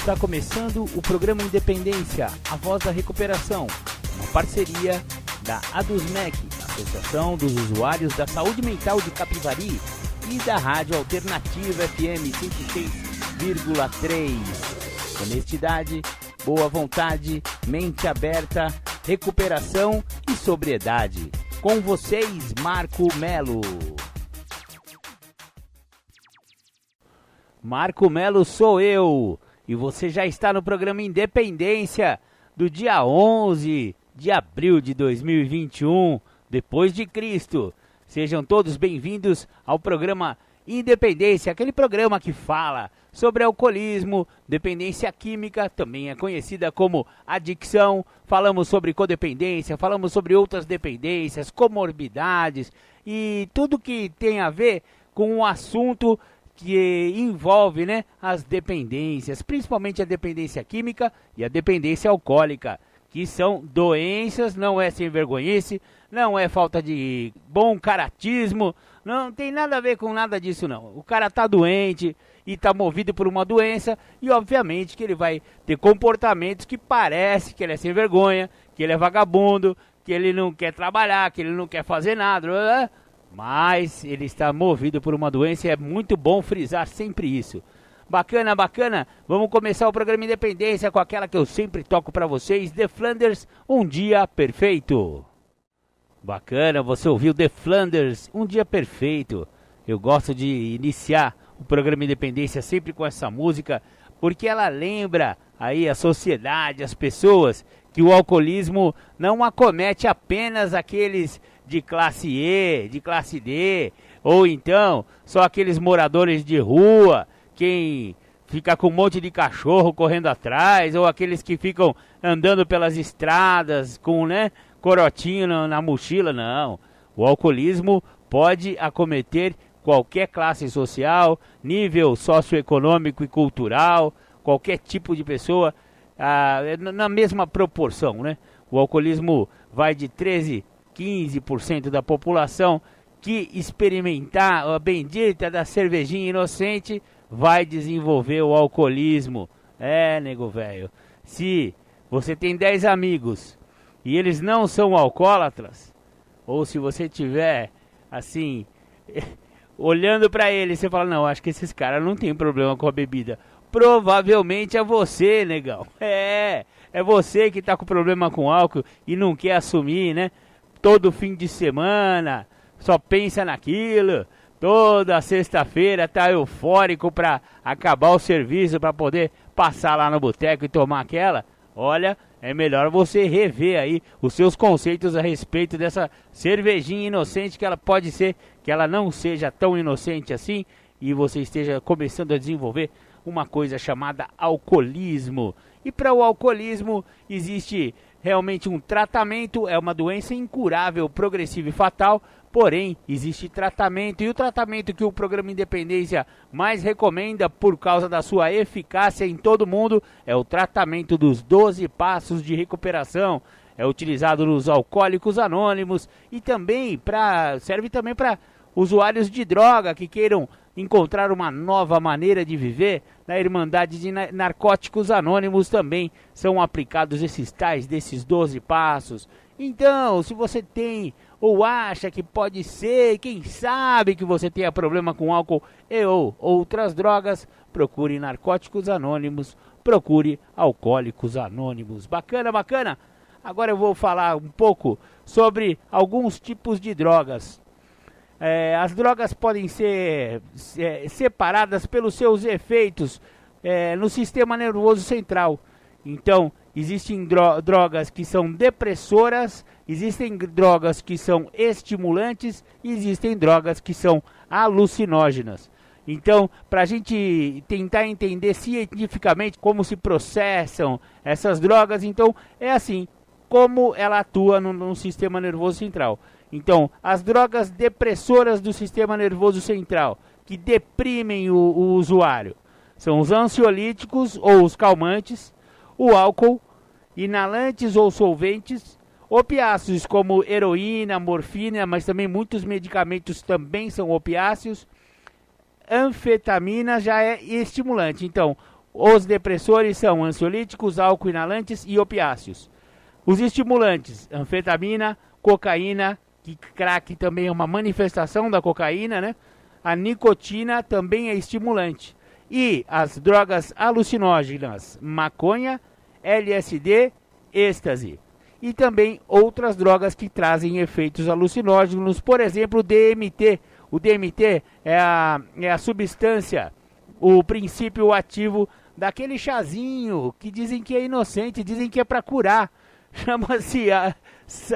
Está começando o programa Independência, a voz da recuperação, uma parceria da ADUSMEC, Associação dos Usuários da Saúde Mental de Capivari, e da Rádio Alternativa FM 106,3. Honestidade, boa vontade, mente aberta, recuperação e sobriedade. Com vocês, Marco Melo. Marco Melo sou eu, e você já está no programa Independência do dia 11 de abril de 2021, depois de Cristo. Sejam todos bem-vindos ao programa Independência, aquele programa que fala sobre alcoolismo, dependência química, também é conhecida como adicção. Falamos sobre codependência, falamos sobre outras dependências, comorbidades e tudo que tem a ver com o assunto que envolve, né, as dependências, principalmente a dependência química e a dependência alcoólica, que são doenças, não é sem vergonhice, não é falta de bom caratismo, não tem nada a ver com nada disso não. O cara tá doente e está movido por uma doença e obviamente que ele vai ter comportamentos que parece que ele é sem vergonha, que ele é vagabundo, que ele não quer trabalhar, que ele não quer fazer nada, mas ele está movido por uma doença e é muito bom frisar sempre isso. Bacana, bacana, vamos começar o programa Independência com aquela que eu sempre toco para vocês, The Flanders, Um Dia Perfeito. Bacana, você ouviu The Flanders, Um Dia Perfeito. Eu gosto de iniciar o programa Independência sempre com essa música, porque ela lembra aí a sociedade, as pessoas, que o alcoolismo não acomete apenas aqueles de classe E, de classe D, ou então só aqueles moradores de rua, quem fica com um monte de cachorro correndo atrás, ou aqueles que ficam andando pelas estradas com, né, corotinho na mochila. Não, o alcoolismo pode acometer qualquer classe social, nível socioeconômico e cultural, qualquer tipo de pessoa, na mesma proporção, né? O alcoolismo vai de 15% da população que experimentar a bendita da cervejinha inocente vai desenvolver o alcoolismo. É, nego velho, se você tem 10 amigos e eles não são alcoólatras, ou se você tiver, assim, olhando pra eles, você fala, não, acho que esses caras não tem problema com a bebida. Provavelmente é você, negão. É você que tá com problema com álcool e não quer assumir, né? Todo fim de semana, só pensa naquilo. Toda sexta-feira tá eufórico pra acabar o serviço, pra poder passar lá no boteco e tomar aquela. Olha, é melhor você rever aí os seus conceitos a respeito dessa cervejinha inocente, que ela pode ser que ela não seja tão inocente assim e você esteja começando a desenvolver uma coisa chamada alcoolismo. E para o alcoolismo existe realmente um tratamento, é uma doença incurável, progressiva e fatal, porém existe tratamento, e o tratamento que o programa Independência mais recomenda por causa da sua eficácia em todo mundo é o tratamento dos 12 passos de recuperação. É utilizado nos Alcoólicos Anônimos e também serve também para usuários de droga que queiram encontrar uma nova maneira de viver. Na Irmandade de Narcóticos Anônimos também são aplicados desses 12 passos. Então, se você tem ou acha que pode ser, quem sabe que você tenha problema com álcool ou outras drogas, procure Narcóticos Anônimos, procure Alcoólicos Anônimos. Bacana, bacana? Agora eu vou falar um pouco sobre alguns tipos de drogas. As drogas podem ser separadas pelos seus efeitos no sistema nervoso central. Então, existem drogas que são depressoras, existem drogas que são estimulantes e existem drogas que são alucinógenas. Então, para a gente tentar entender cientificamente como se processam essas drogas, então é assim, como ela atua no sistema nervoso central. Então, as drogas depressoras do sistema nervoso central, que deprimem o usuário, são os ansiolíticos ou os calmantes, o álcool, inalantes ou solventes, opiáceos como heroína, morfina, mas também muitos medicamentos também são opiáceos. Anfetamina já é estimulante. Então, Os depressores são ansiolíticos, álcool inalantes e opiáceos. Os estimulantes, anfetamina, cocaína, que crack também é uma manifestação da cocaína, né? A nicotina também é estimulante. E as drogas alucinógenas, maconha, LSD, êxtase. E também outras drogas que trazem efeitos alucinógenos, por exemplo, o DMT. O DMT é a substância, o princípio ativo daquele chazinho que dizem que é inocente, dizem que é para curar. Chama-se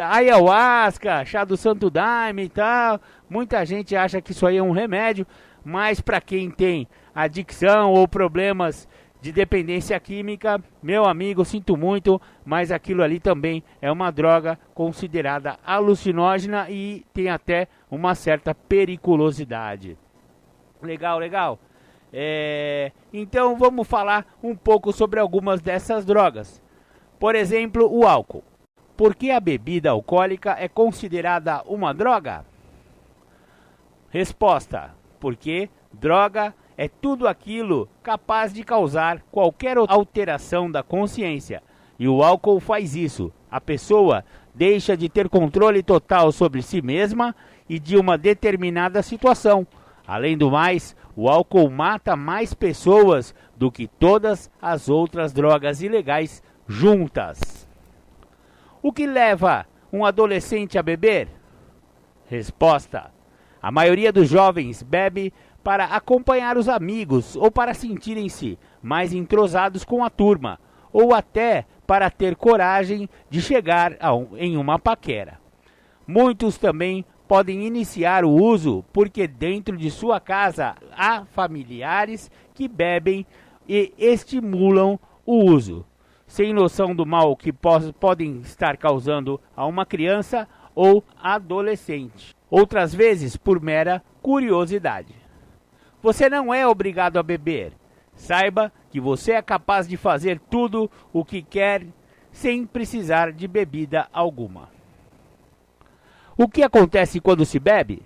ayahuasca, chá do santo daime e tal. Muita gente acha que isso aí é um remédio, mas para quem tem adicção ou problemas de dependência química, meu amigo, sinto muito, mas aquilo ali também é uma droga considerada alucinógena e tem até uma certa periculosidade. Legal, legal. Então vamos falar um pouco sobre algumas dessas drogas. Por exemplo, o álcool. Por que a bebida alcoólica é considerada uma droga? Resposta: porque droga é tudo aquilo capaz de causar qualquer alteração da consciência. E o álcool faz isso. A pessoa deixa de ter controle total sobre si mesma e de uma determinada situação. Além do mais, o álcool mata mais pessoas do que todas as outras drogas ilegais juntas. O que leva um adolescente a beber? Resposta: a maioria dos jovens bebe para acompanhar os amigos ou para sentirem-se mais entrosados com a turma, ou até para ter coragem de chegar em uma paquera. Muitos também podem iniciar o uso porque dentro de sua casa há familiares que bebem e estimulam o uso, sem noção do mal que podem estar causando a uma criança ou adolescente. Outras vezes por mera curiosidade. Você não é obrigado a beber. Saiba que você é capaz de fazer tudo o que quer sem precisar de bebida alguma. O que acontece quando se bebe?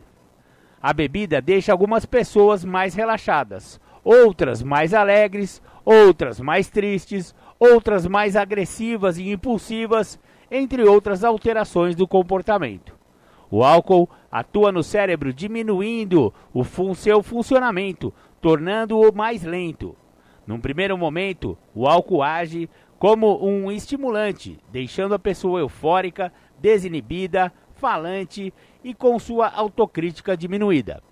A bebida deixa algumas pessoas mais relaxadas, outras mais alegres, outras mais tristes, outras mais agressivas e impulsivas, entre outras alterações do comportamento. O álcool atua no cérebro diminuindo seu funcionamento, tornando-o mais lento. Num primeiro momento, o álcool age como um estimulante, deixando a pessoa eufórica, desinibida, falante e com sua autocrítica diminuída.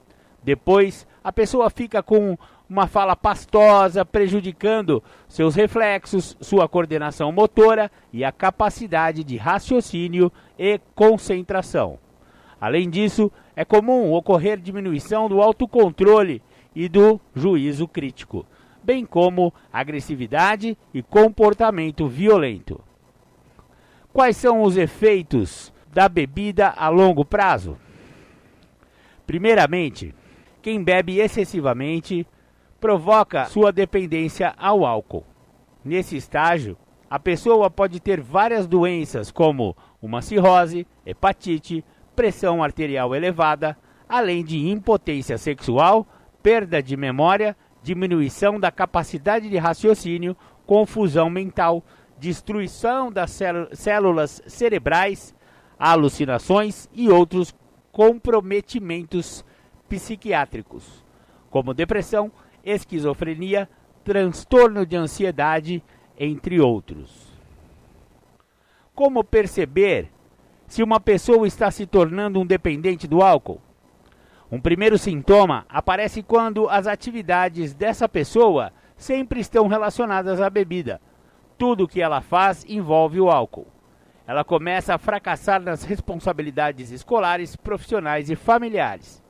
Depois, a pessoa fica com uma fala pastosa, prejudicando seus reflexos, sua coordenação motora e a capacidade de raciocínio e concentração. Além disso, é comum ocorrer diminuição do autocontrole e do juízo crítico, bem como agressividade e comportamento violento. Quais são os efeitos da bebida a longo prazo? Primeiramente, quem bebe excessivamente provoca sua dependência ao álcool. Nesse estágio, a pessoa pode ter várias doenças como uma cirrose, hepatite, pressão arterial elevada, além de impotência sexual, perda de memória, diminuição da capacidade de raciocínio, confusão mental, destruição das células cerebrais, alucinações e outros comprometimentos psiquiátricos, como depressão, esquizofrenia, transtorno de ansiedade, entre outros. Como perceber se uma pessoa está se tornando um dependente do álcool? Um primeiro sintoma aparece quando as atividades dessa pessoa sempre estão relacionadas à bebida. Tudo o que ela faz envolve o álcool. Ela começa a fracassar nas responsabilidades escolares, profissionais e familiares.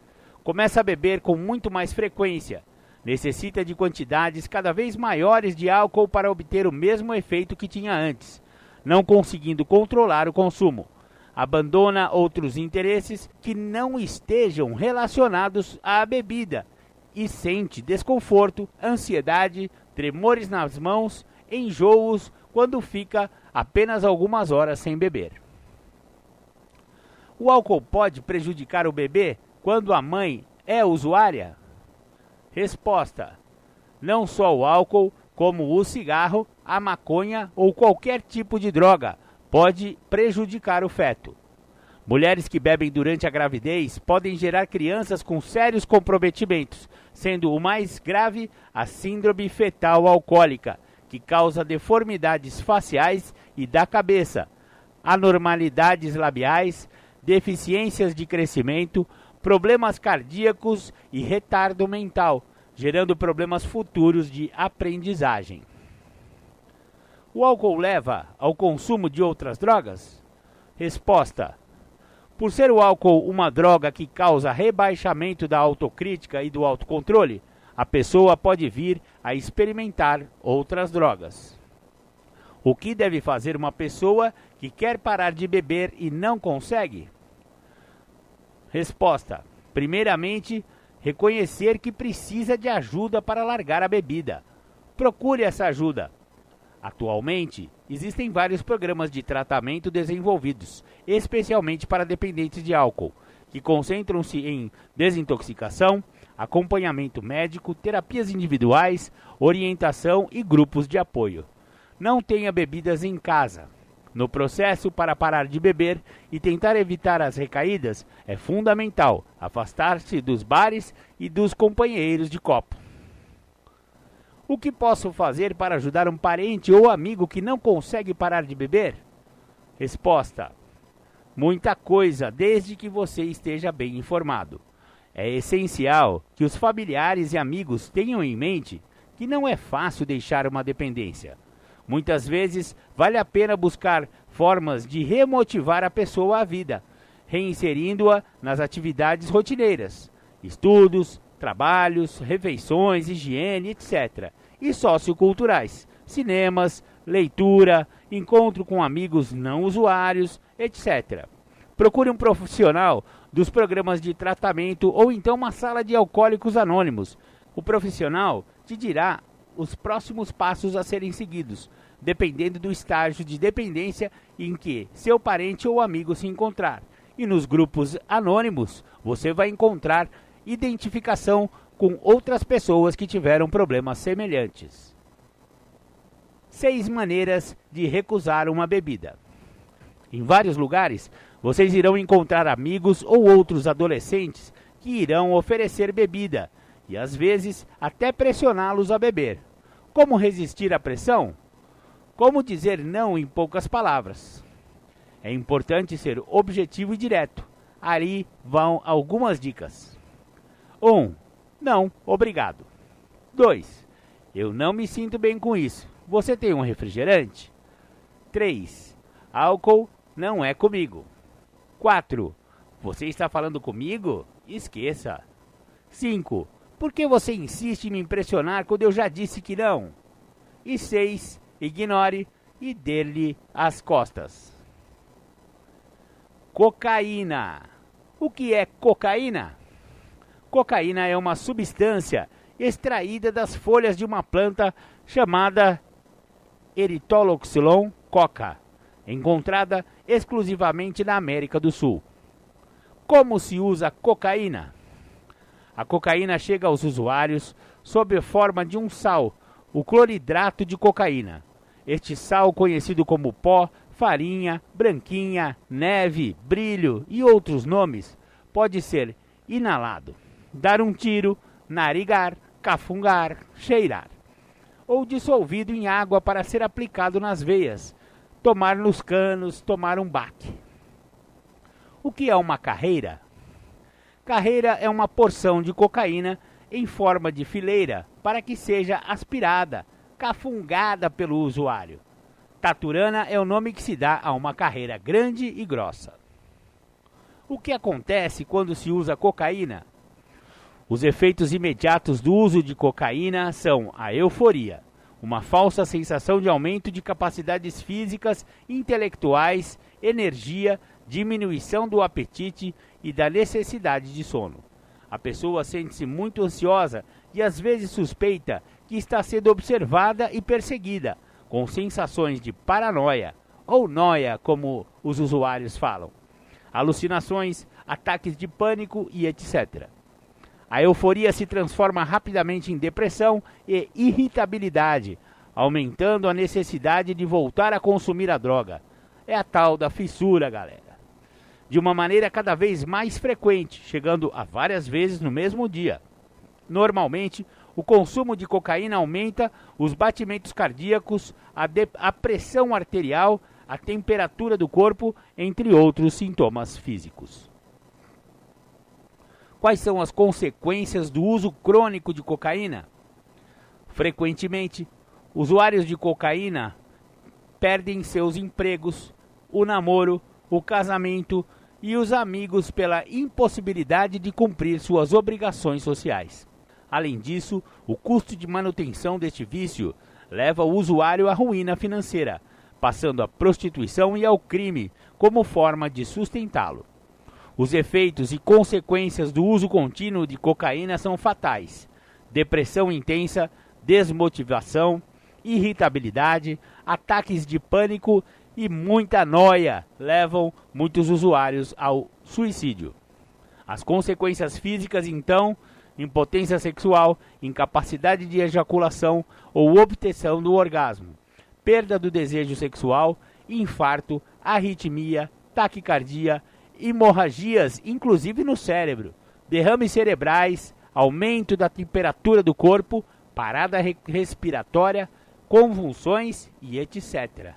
Começa a beber com muito mais frequência. Necessita de quantidades cada vez maiores de álcool para obter o mesmo efeito que tinha antes, não conseguindo controlar o consumo. Abandona outros interesses que não estejam relacionados à bebida e sente desconforto, ansiedade, tremores nas mãos, enjoos quando fica apenas algumas horas sem beber. O álcool pode prejudicar o bebê quando a mãe é usuária? Resposta: não só o álcool, como o cigarro, a maconha ou qualquer tipo de droga, pode prejudicar o feto. Mulheres que bebem durante a gravidez podem gerar crianças com sérios comprometimentos, sendo o mais grave a síndrome fetal alcoólica, que causa deformidades faciais e da cabeça, anormalidades labiais, deficiências de crescimento, problemas cardíacos e retardo mental, gerando problemas futuros de aprendizagem. O álcool leva ao consumo de outras drogas? Resposta: por ser o álcool uma droga que causa rebaixamento da autocrítica e do autocontrole, a pessoa pode vir a experimentar outras drogas. O que deve fazer uma pessoa que quer parar de beber e não consegue? Resposta: primeiramente, reconhecer que precisa de ajuda para largar a bebida. Procure essa ajuda. Atualmente, existem vários programas de tratamento desenvolvidos, especialmente para dependentes de álcool, que concentram-se em desintoxicação, acompanhamento médico, terapias individuais, orientação e grupos de apoio. Não tenha bebidas em casa. No processo para parar de beber e tentar evitar as recaídas, é fundamental afastar-se dos bares e dos companheiros de copo. O que posso fazer para ajudar um parente ou amigo que não consegue parar de beber? Resposta: muita coisa, desde que você esteja bem informado. É essencial que os familiares e amigos tenham em mente que não é fácil deixar uma dependência. Muitas vezes, vale a pena buscar formas de remotivar a pessoa à vida, reinserindo-a nas atividades rotineiras, estudos, trabalhos, refeições, higiene, etc. E socioculturais, cinemas, leitura, encontro com amigos não usuários, etc. Procure um profissional dos programas de tratamento ou então uma sala de alcoólicos anônimos. O profissional te dirá os próximos passos a serem seguidos, dependendo do estágio de dependência em que seu parente ou amigo se encontrar. E nos grupos anônimos, você vai encontrar identificação com outras pessoas que tiveram problemas semelhantes. 6 maneiras de recusar uma bebida. Em vários lugares, vocês irão encontrar amigos ou outros adolescentes que irão oferecer bebida e, às vezes, até pressioná-los a beber. Como resistir à pressão? Como dizer não em poucas palavras? É importante ser objetivo e direto. Ali vão algumas dicas. 1. Não, obrigado. 2. Eu não me sinto bem com isso. Você tem um refrigerante? 3. Álcool não é comigo. 4. Você está falando comigo? Esqueça. 5. Por que você insiste em me impressionar quando eu já disse que não? E 6. Ignore e dê-lhe as costas. Cocaína. O que é cocaína? Cocaína é uma substância extraída das folhas de uma planta chamada Erythroxylon coca, encontrada exclusivamente na América do Sul. Como se usa cocaína? A cocaína chega aos usuários sob a forma de um sal, o cloridrato de cocaína. Este sal, conhecido como pó, farinha, branquinha, neve, brilho e outros nomes, pode ser inalado, dar um tiro, narigar, cafungar, cheirar, ou dissolvido em água para ser aplicado nas veias, tomar nos canos, tomar um baque. O que é uma carreira? Carreira é uma porção de cocaína em forma de fileira para que seja aspirada, cafungada pelo usuário. Taturana é o nome que se dá a uma carreira grande e grossa. O que acontece quando se usa cocaína? Os efeitos imediatos do uso de cocaína são a euforia, uma falsa sensação de aumento de capacidades físicas, intelectuais, energia, diminuição do apetite e da necessidade de sono. A pessoa sente-se muito ansiosa e às vezes suspeita que está sendo observada e perseguida, com sensações de paranoia ou nóia, como os usuários falam, alucinações, ataques de pânico e etc. A euforia se transforma rapidamente em depressão e irritabilidade, aumentando a necessidade de voltar a consumir a droga. É a tal da fissura, galera. De uma maneira cada vez mais frequente, chegando a várias vezes no mesmo dia. Normalmente, o consumo de cocaína aumenta os batimentos cardíacos, a pressão arterial, a temperatura do corpo, entre outros sintomas físicos. Quais são as consequências do uso crônico de cocaína? Frequentemente, usuários de cocaína perdem seus empregos, o namoro, o casamento e os amigos pela impossibilidade de cumprir suas obrigações sociais. Além disso, o custo de manutenção deste vício leva o usuário à ruína financeira, passando à prostituição e ao crime como forma de sustentá-lo. Os efeitos e consequências do uso contínuo de cocaína são fatais: depressão intensa, desmotivação, irritabilidade, ataques de pânico e muita noia levam muitos usuários ao suicídio. As consequências físicas, então, impotência sexual, incapacidade de ejaculação ou obtenção do orgasmo, perda do desejo sexual, infarto, arritmia, taquicardia, hemorragias, inclusive no cérebro, derrames cerebrais, aumento da temperatura do corpo, parada respiratória, convulsões e etc.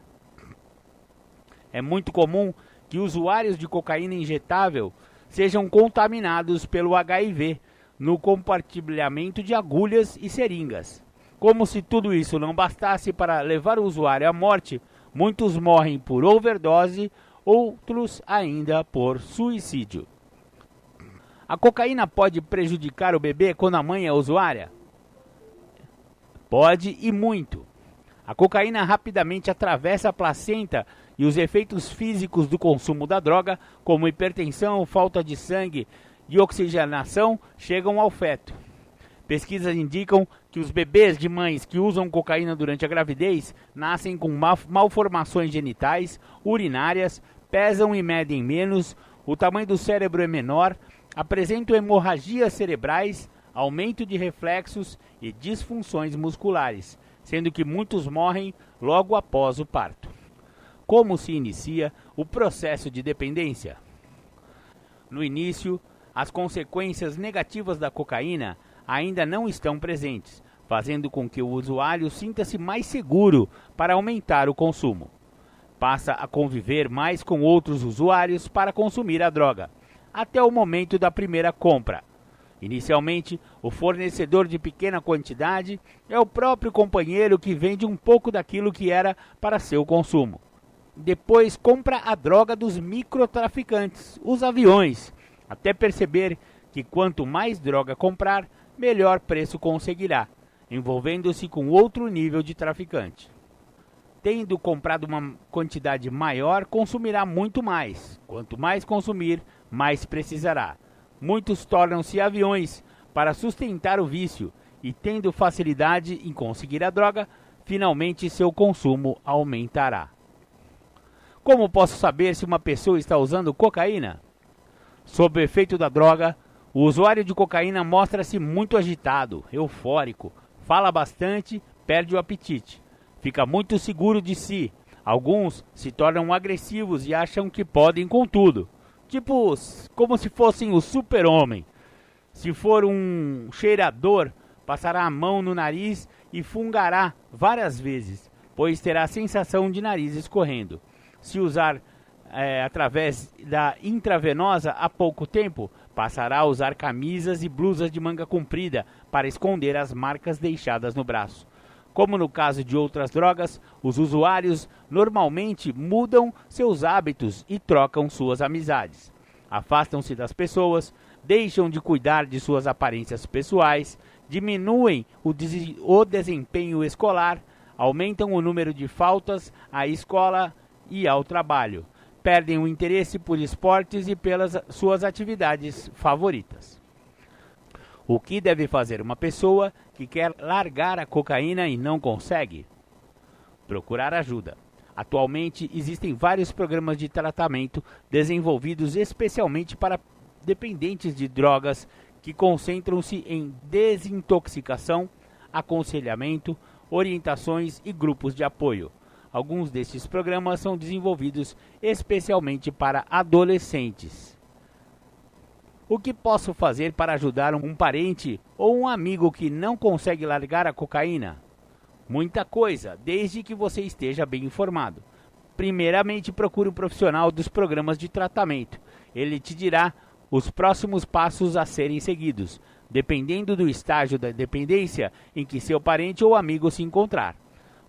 É muito comum que usuários de cocaína injetável sejam contaminados pelo HIV no compartilhamento de agulhas e seringas. Como se tudo isso não bastasse para levar o usuário à morte, muitos morrem por overdose, outros ainda por suicídio. A cocaína pode prejudicar o bebê quando a mãe é usuária? Pode e muito. A cocaína rapidamente atravessa a placenta e os efeitos físicos do consumo da droga, como hipertensão, falta de sangue e oxigenação, chegam ao feto. Pesquisas indicam que os bebês de mães que usam cocaína durante a gravidez nascem com malformações genitais, urinárias, pesam e medem menos, o tamanho do cérebro é menor, apresentam hemorragias cerebrais, aumento de reflexos e disfunções musculares, sendo que muitos morrem logo após o parto. Como se inicia o processo de dependência? No início, as consequências negativas da cocaína ainda não estão presentes, fazendo com que o usuário sinta-se mais seguro para aumentar o consumo. Passa a conviver mais com outros usuários para consumir a droga, até o momento da primeira compra. Inicialmente, o fornecedor de pequena quantidade é o próprio companheiro que vende um pouco daquilo que era para seu consumo. Depois compra a droga dos microtraficantes, os aviões, até perceber que quanto mais droga comprar, melhor preço conseguirá, envolvendo-se com outro nível de traficante. Tendo comprado uma quantidade maior, consumirá muito mais. Quanto mais consumir, mais precisará. Muitos tornam-se aviões para sustentar o vício e, tendo facilidade em conseguir a droga, finalmente seu consumo aumentará. Como posso saber se uma pessoa está usando cocaína? Sob o efeito da droga, o usuário de cocaína mostra-se muito agitado, eufórico, fala bastante, perde o apetite, fica muito seguro de si. Alguns se tornam agressivos e acham que podem com tudo, tipo como se fossem o super-homem. Se for um cheirador, passará a mão no nariz e fungará várias vezes, pois terá a sensação de nariz escorrendo. Se usar através da intravenosa há pouco tempo, passará a usar camisas e blusas de manga comprida para esconder as marcas deixadas no braço. Como no caso de outras drogas, os usuários normalmente mudam seus hábitos e trocam suas amizades. Afastam-se das pessoas, deixam de cuidar de suas aparências pessoais, diminuem o desempenho escolar, aumentam o número de faltas à escola e ao trabalho. Perdem o interesse por esportes e pelas suas atividades favoritas. O que deve fazer uma pessoa que quer largar a cocaína e não consegue? Procurar ajuda. Atualmente existem vários programas de tratamento desenvolvidos especialmente para dependentes de drogas que concentram-se em desintoxicação, aconselhamento, orientações e grupos de apoio. Alguns destes programas são desenvolvidos especialmente para adolescentes. O que posso fazer para ajudar um parente ou um amigo que não consegue largar a cocaína? Muita coisa, desde que você esteja bem informado. Primeiramente, procure um profissional dos programas de tratamento. Ele te dirá os próximos passos a serem seguidos, dependendo do estágio da dependência em que seu parente ou amigo se encontrar.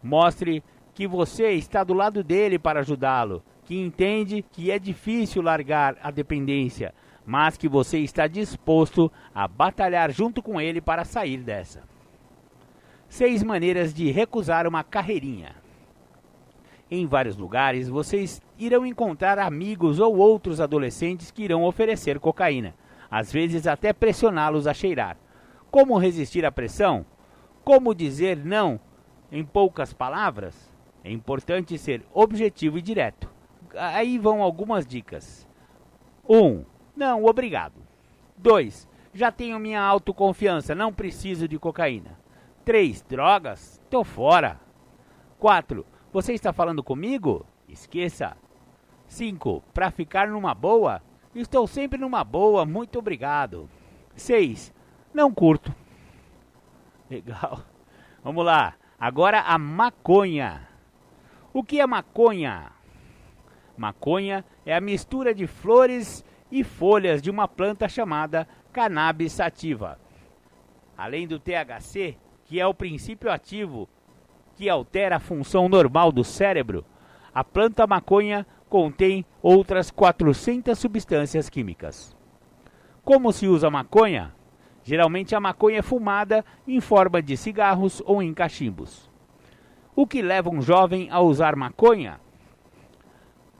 Mostre que você está do lado dele para ajudá-lo, que entende que é difícil largar a dependência, mas que você está disposto a batalhar junto com ele para sair dessa. 6 maneiras de recusar uma carreirinha. Em vários lugares, vocês irão encontrar amigos ou outros adolescentes que irão oferecer cocaína, às vezes até pressioná-los a cheirar. Como resistir à pressão? Como dizer não em poucas palavras? É importante ser objetivo e direto. Aí vão algumas dicas. 1. Não, obrigado. 2. Já tenho minha autoconfiança, não preciso de cocaína. 3. Drogas? Tô fora. 4. Você está falando comigo? Esqueça. 5. Para ficar numa boa? Estou sempre numa boa, muito obrigado. 6. Não curto. Legal. Vamos lá. Agora a maconha. O que é maconha? Maconha é a mistura de flores e folhas de uma planta chamada cannabis sativa. Além do THC, que é o princípio ativo que altera a função normal do cérebro, a planta maconha contém outras 400 substâncias químicas. Como se usa maconha? Geralmente a maconha é fumada em forma de cigarros ou em cachimbos. O que leva um jovem a usar maconha?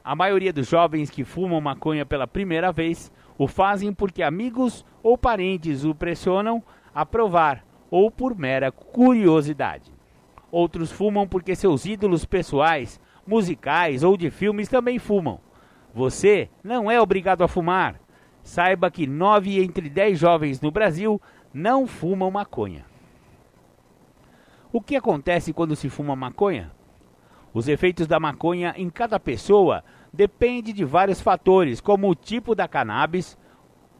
A maioria dos jovens que fumam maconha pela primeira vez o fazem porque amigos ou parentes o pressionam a provar ou por mera curiosidade. Outros fumam porque seus ídolos pessoais, musicais ou de filmes também fumam. Você não é obrigado a fumar. Saiba que 9 entre 10 jovens no Brasil não fumam maconha. O que acontece quando se fuma maconha? Os efeitos da maconha em cada pessoa dependem de vários fatores, como o tipo da cannabis,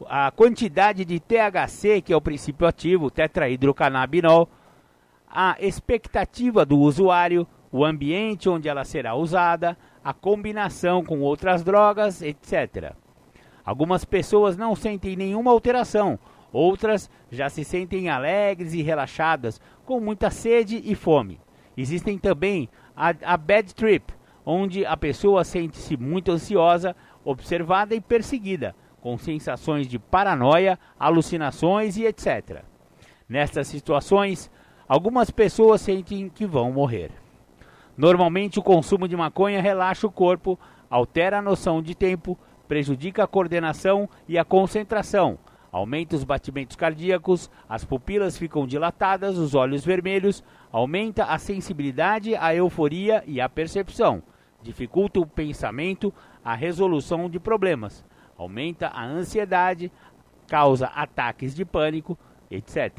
a quantidade de THC, que é o princípio ativo, tetrahidrocannabinol, a expectativa do usuário, o ambiente onde ela será usada, a combinação com outras drogas, etc. Algumas pessoas não sentem nenhuma alteração, outras já se sentem alegres e relaxadas, com muita sede e fome. Existem também a bad trip, onde a pessoa sente-se muito ansiosa, observada e perseguida, com sensações de paranoia, alucinações e etc. Nestas situações, algumas pessoas sentem que vão morrer. Normalmente, o consumo de maconha relaxa o corpo, altera a noção de tempo, prejudica a coordenação e a concentração, aumenta os batimentos cardíacos, as pupilas ficam dilatadas, os olhos vermelhos, aumenta a sensibilidade, a euforia e a percepção, dificulta o pensamento, a resolução de problemas, aumenta a ansiedade, causa ataques de pânico, etc.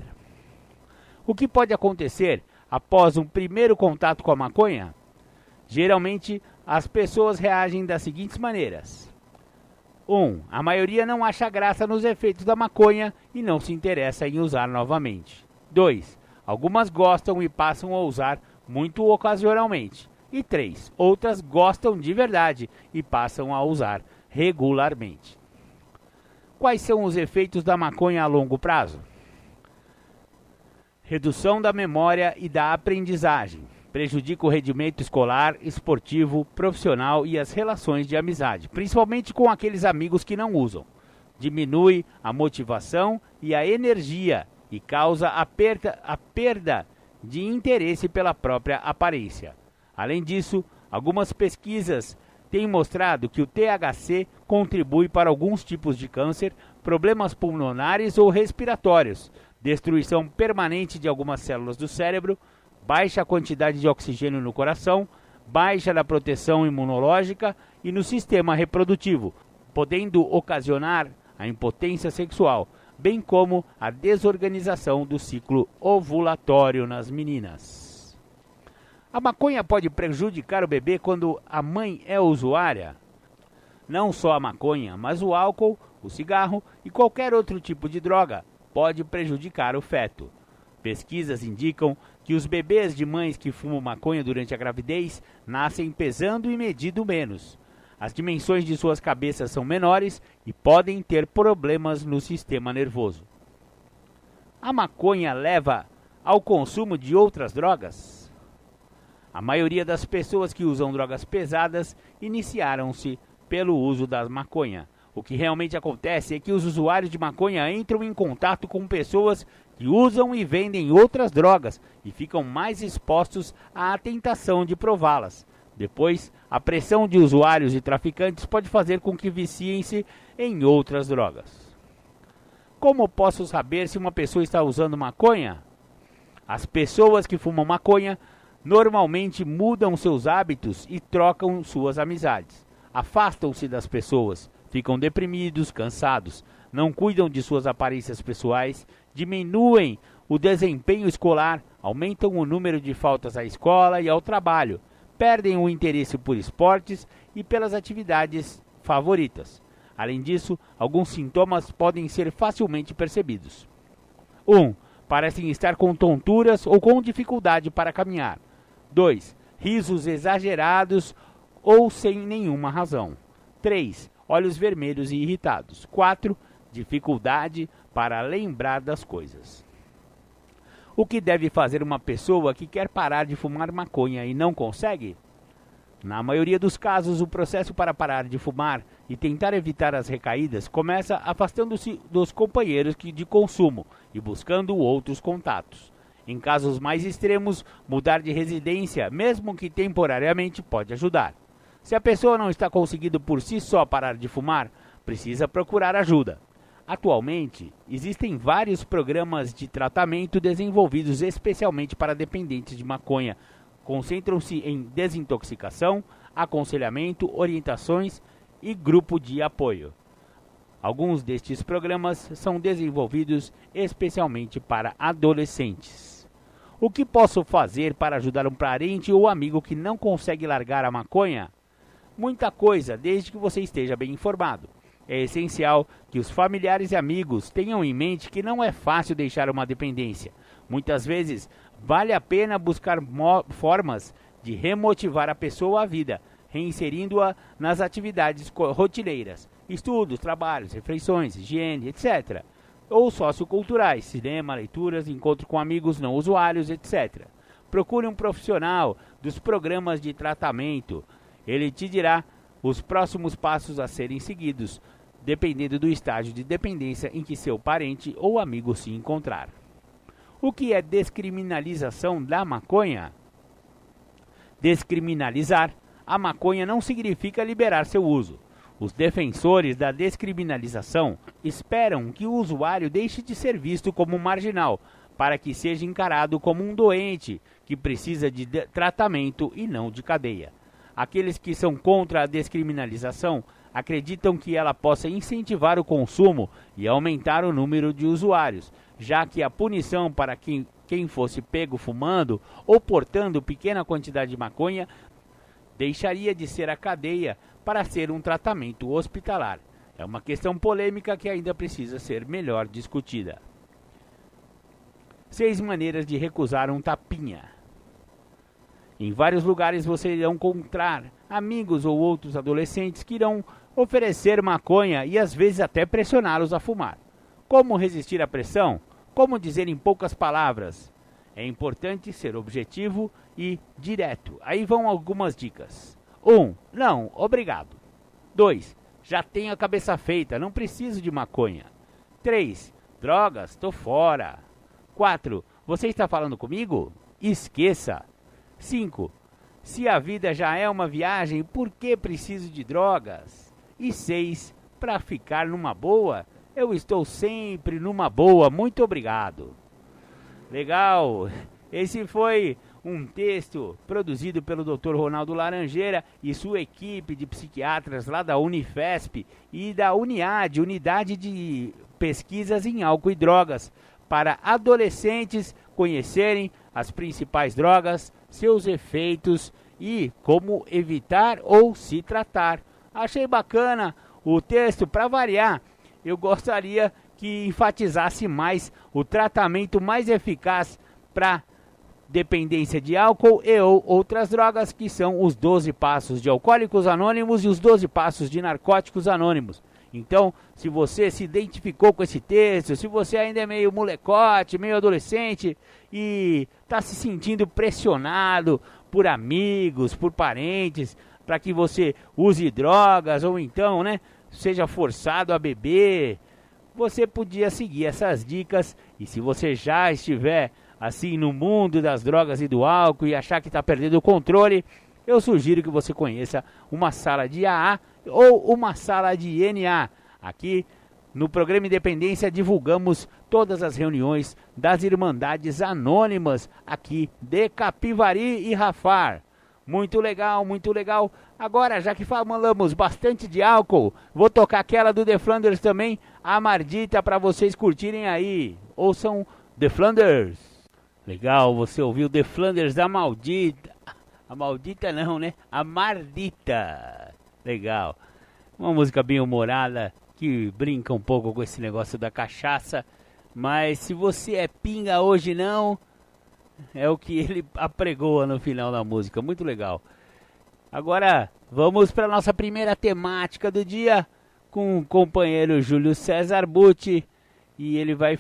O que pode acontecer após um primeiro contato com a maconha? Geralmente, as pessoas reagem das seguintes maneiras. 1. A maioria não acha graça nos efeitos da maconha e não se interessa em usar novamente. 2. Algumas gostam e passam a usar muito ocasionalmente. E 3. Outras gostam de verdade e passam a usar regularmente. Quais são os efeitos da maconha a longo prazo? Redução da memória e da aprendizagem. Prejudica o rendimento escolar, esportivo, profissional e as relações de amizade, principalmente com aqueles amigos que não usam. Diminui a motivação e a energia e causa a perda de interesse pela própria aparência. Além disso, algumas pesquisas têm mostrado que o THC contribui para alguns tipos de câncer, problemas pulmonares ou respiratórios, destruição permanente de algumas células do cérebro, baixa quantidade de oxigênio no coração, baixa da proteção imunológica e no sistema reprodutivo, podendo ocasionar a impotência sexual, bem como a desorganização do ciclo ovulatório nas meninas. A maconha pode prejudicar o bebê quando a mãe é usuária? Não só a maconha, mas o álcool, o cigarro e qualquer outro tipo de droga pode prejudicar o feto. Pesquisas indicam que os bebês de mães que fumam maconha durante a gravidez nascem pesando e medindo menos. As dimensões de suas cabeças são menores e podem ter problemas no sistema nervoso. A maconha leva ao consumo de outras drogas? A maioria das pessoas que usam drogas pesadas iniciaram-se pelo uso da maconha. O que realmente acontece é que os usuários de maconha entram em contato com pessoas que usam e vendem outras drogas e ficam mais expostos à tentação de prová-las. Depois, a pressão de usuários e traficantes pode fazer com que viciem-se em outras drogas. Como posso saber se uma pessoa está usando maconha? As pessoas que fumam maconha normalmente mudam seus hábitos e trocam suas amizades. Afastam-se das pessoas, ficam deprimidos, cansados, não cuidam de suas aparências pessoais, diminuem o desempenho escolar, aumentam o número de faltas à escola e ao trabalho, perdem o interesse por esportes e pelas atividades favoritas. Além disso, alguns sintomas podem ser facilmente percebidos. 1. Parecem estar com tonturas ou com dificuldade para caminhar. 2. Risos exagerados ou sem nenhuma razão. 3. Olhos vermelhos e irritados. 4. Dificuldade para lembrar das coisas. O que deve fazer uma pessoa que quer parar de fumar maconha e não consegue? Na maioria dos casos, o processo para parar de fumar e tentar evitar as recaídas começa afastando-se dos companheiros de consumo e buscando outros contatos. Em casos mais extremos, mudar de residência, mesmo que temporariamente, pode ajudar. Se a pessoa não está conseguindo por si só parar de fumar, precisa procurar ajuda. Atualmente, existem vários programas de tratamento desenvolvidos especialmente para dependentes de maconha. Concentram-se em desintoxicação, aconselhamento, orientações e grupo de apoio. Alguns destes programas são desenvolvidos especialmente para adolescentes. O que posso fazer para ajudar um parente ou amigo que não consegue largar a maconha? Muita coisa, desde que você esteja bem informado. É essencial que os familiares e amigos tenham em mente que não é fácil deixar uma dependência. Muitas vezes, vale a pena buscar formas de remotivar a pessoa à vida, reinserindo-a nas atividades rotineiras, estudos, trabalhos, refeições, higiene, etc. Ou socioculturais, cinema, leituras, encontro com amigos não usuários, etc. Procure um profissional dos programas de tratamento. Ele te dirá os próximos passos a serem seguidos, dependendo do estágio de dependência em que seu parente ou amigo se encontrar. O que é descriminalização da maconha? Descriminalizar a maconha não significa liberar seu uso. Os defensores da descriminalização esperam que o usuário deixe de ser visto como marginal, para que seja encarado como um doente que precisa de tratamento e não de cadeia. Aqueles que são contra a descriminalização acreditam que ela possa incentivar o consumo e aumentar o número de usuários, já que a punição para quem fosse pego fumando ou portando pequena quantidade de maconha deixaria de ser a cadeia para ser um tratamento hospitalar. É uma questão polêmica que ainda precisa ser melhor discutida. 6 maneiras de recusar um tapinha. Em vários lugares você irá encontrar amigos ou outros adolescentes que irão oferecer maconha e às vezes até pressioná-los a fumar. Como resistir à pressão? Como dizer em poucas palavras? É importante ser objetivo e direto. Aí vão algumas dicas. 1. Não, obrigado. 2. Já tenho a cabeça feita, não preciso de maconha. 3. Drogas, tô fora. 4. Você está falando comigo? Esqueça. 5. Se a vida já é uma viagem, por que preciso de drogas? E 6. Para ficar numa boa, eu estou sempre numa boa, muito obrigado. Legal, esse foi um texto produzido pelo Dr. Ronaldo Laranjeira e sua equipe de psiquiatras lá da Unifesp e da Uniad, Unidade de Pesquisas em Álcool e Drogas, para adolescentes conhecerem as principais drogas, seus efeitos e como evitar ou se tratar. Achei bacana o texto. Para variar, eu gostaria que enfatizasse mais o tratamento mais eficaz para dependência de álcool e ou outras drogas, que são os 12 passos de Alcoólicos Anônimos e os 12 passos de Narcóticos Anônimos. Então, se você se identificou com esse texto, se você ainda é meio molecote, meio adolescente e está se sentindo pressionado por amigos, por parentes, para que você use drogas ou então, né, seja forçado a beber, você podia seguir essas dicas. E se você já estiver assim no mundo das drogas e do álcool e achar que está perdendo o controle, eu sugiro que você conheça uma sala de AA ou uma sala de NA. Aqui no programa Independência divulgamos todas as reuniões das Irmandades Anônimas aqui de Capivari e Rafar. Muito legal, muito legal. Agora, já que falamos bastante de álcool, vou tocar aquela do The Flanders também, a Mardita, para vocês curtirem aí. Ouçam The Flanders. Legal, você ouviu The Flanders da Maldita. A Maldita não, né? A Mardita. Legal. Uma música bem humorada, que brinca um pouco com esse negócio da cachaça. Mas se você é pinga hoje não, é o que ele apregoa no final da música. Muito legal. Agora vamos para a nossa primeira temática do dia com o companheiro Júlio César Butti. E ele vai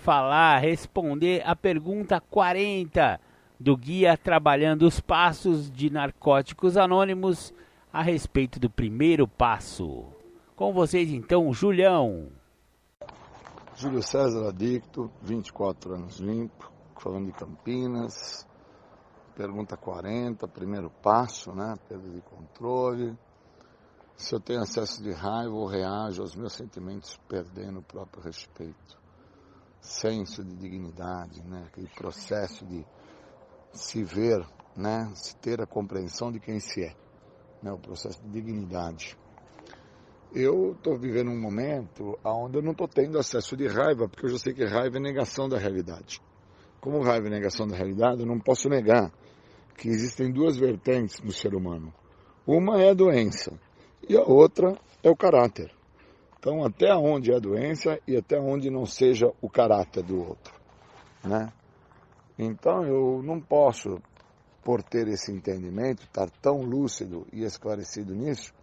responder a pergunta 40 do Guia Trabalhando os Passos de Narcóticos Anônimos a respeito do primeiro passo. Com vocês então, Julião. Júlio César, adicto, 24 anos limpo, falando de Campinas. Pergunta 40, primeiro passo, né? Perda de controle. Se eu tenho acesso de raiva ou reajo aos meus sentimentos perdendo o próprio respeito. Senso de dignidade, né? Aquele processo de se ver, né? Se ter a compreensão de quem se é, né? O processo de dignidade. Eu estou vivendo um momento onde eu não estou tendo acesso de raiva, porque eu já sei que raiva é negação da realidade. Como raiva é negação da realidade, eu não posso negar que existem duas vertentes no ser humano. Uma é a doença e a outra é o caráter. Então, até onde é a doença e até onde não seja o caráter do outro, né? Então, eu não posso, por ter esse entendimento, estar tão lúcido e esclarecido nisso,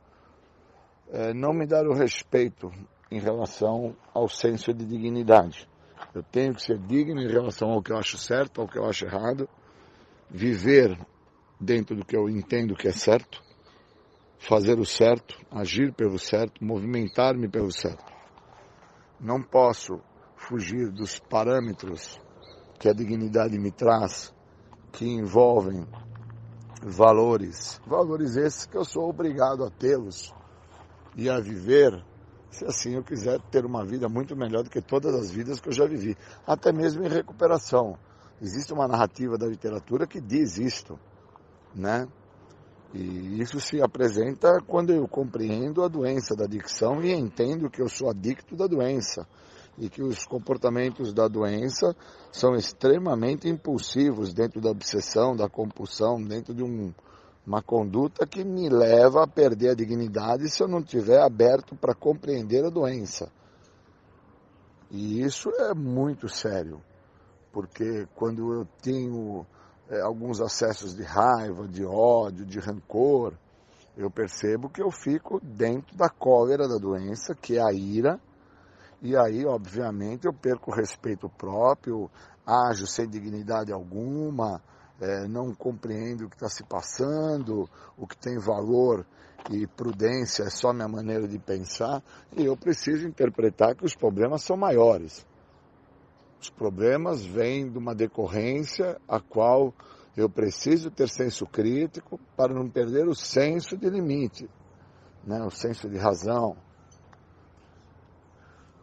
não me dar o respeito em relação ao senso de dignidade. Eu tenho que ser digno em relação ao que eu acho certo, ao que eu acho errado, viver dentro do que eu entendo que é certo, fazer o certo, agir pelo certo, movimentar-me pelo certo. Não posso fugir dos parâmetros que a dignidade me traz, que envolvem valores esses que eu sou obrigado a tê-los e a viver, se assim eu quiser ter uma vida muito melhor do que todas as vidas que eu já vivi, até mesmo em recuperação. Existe uma narrativa da literatura que diz isto, né? E isso se apresenta quando eu compreendo a doença da adicção e entendo que eu sou adicto da doença e que os comportamentos da doença são extremamente impulsivos dentro da obsessão, da compulsão, dentro de uma conduta que me leva a perder a dignidade se eu não estiver aberto para compreender a doença. E isso é muito sério, porque quando eu tenho alguns acessos de raiva, de ódio, de rancor, eu percebo que eu fico dentro da cólera da doença, que é a ira, e aí, obviamente, eu perco o respeito próprio, ajo sem dignidade alguma, não compreendo o que está se passando, o que tem valor e prudência é só minha maneira de pensar, e eu preciso interpretar que os problemas são maiores. Os problemas vêm de uma decorrência a qual eu preciso ter senso crítico para não perder o senso de limite, né? O senso de razão.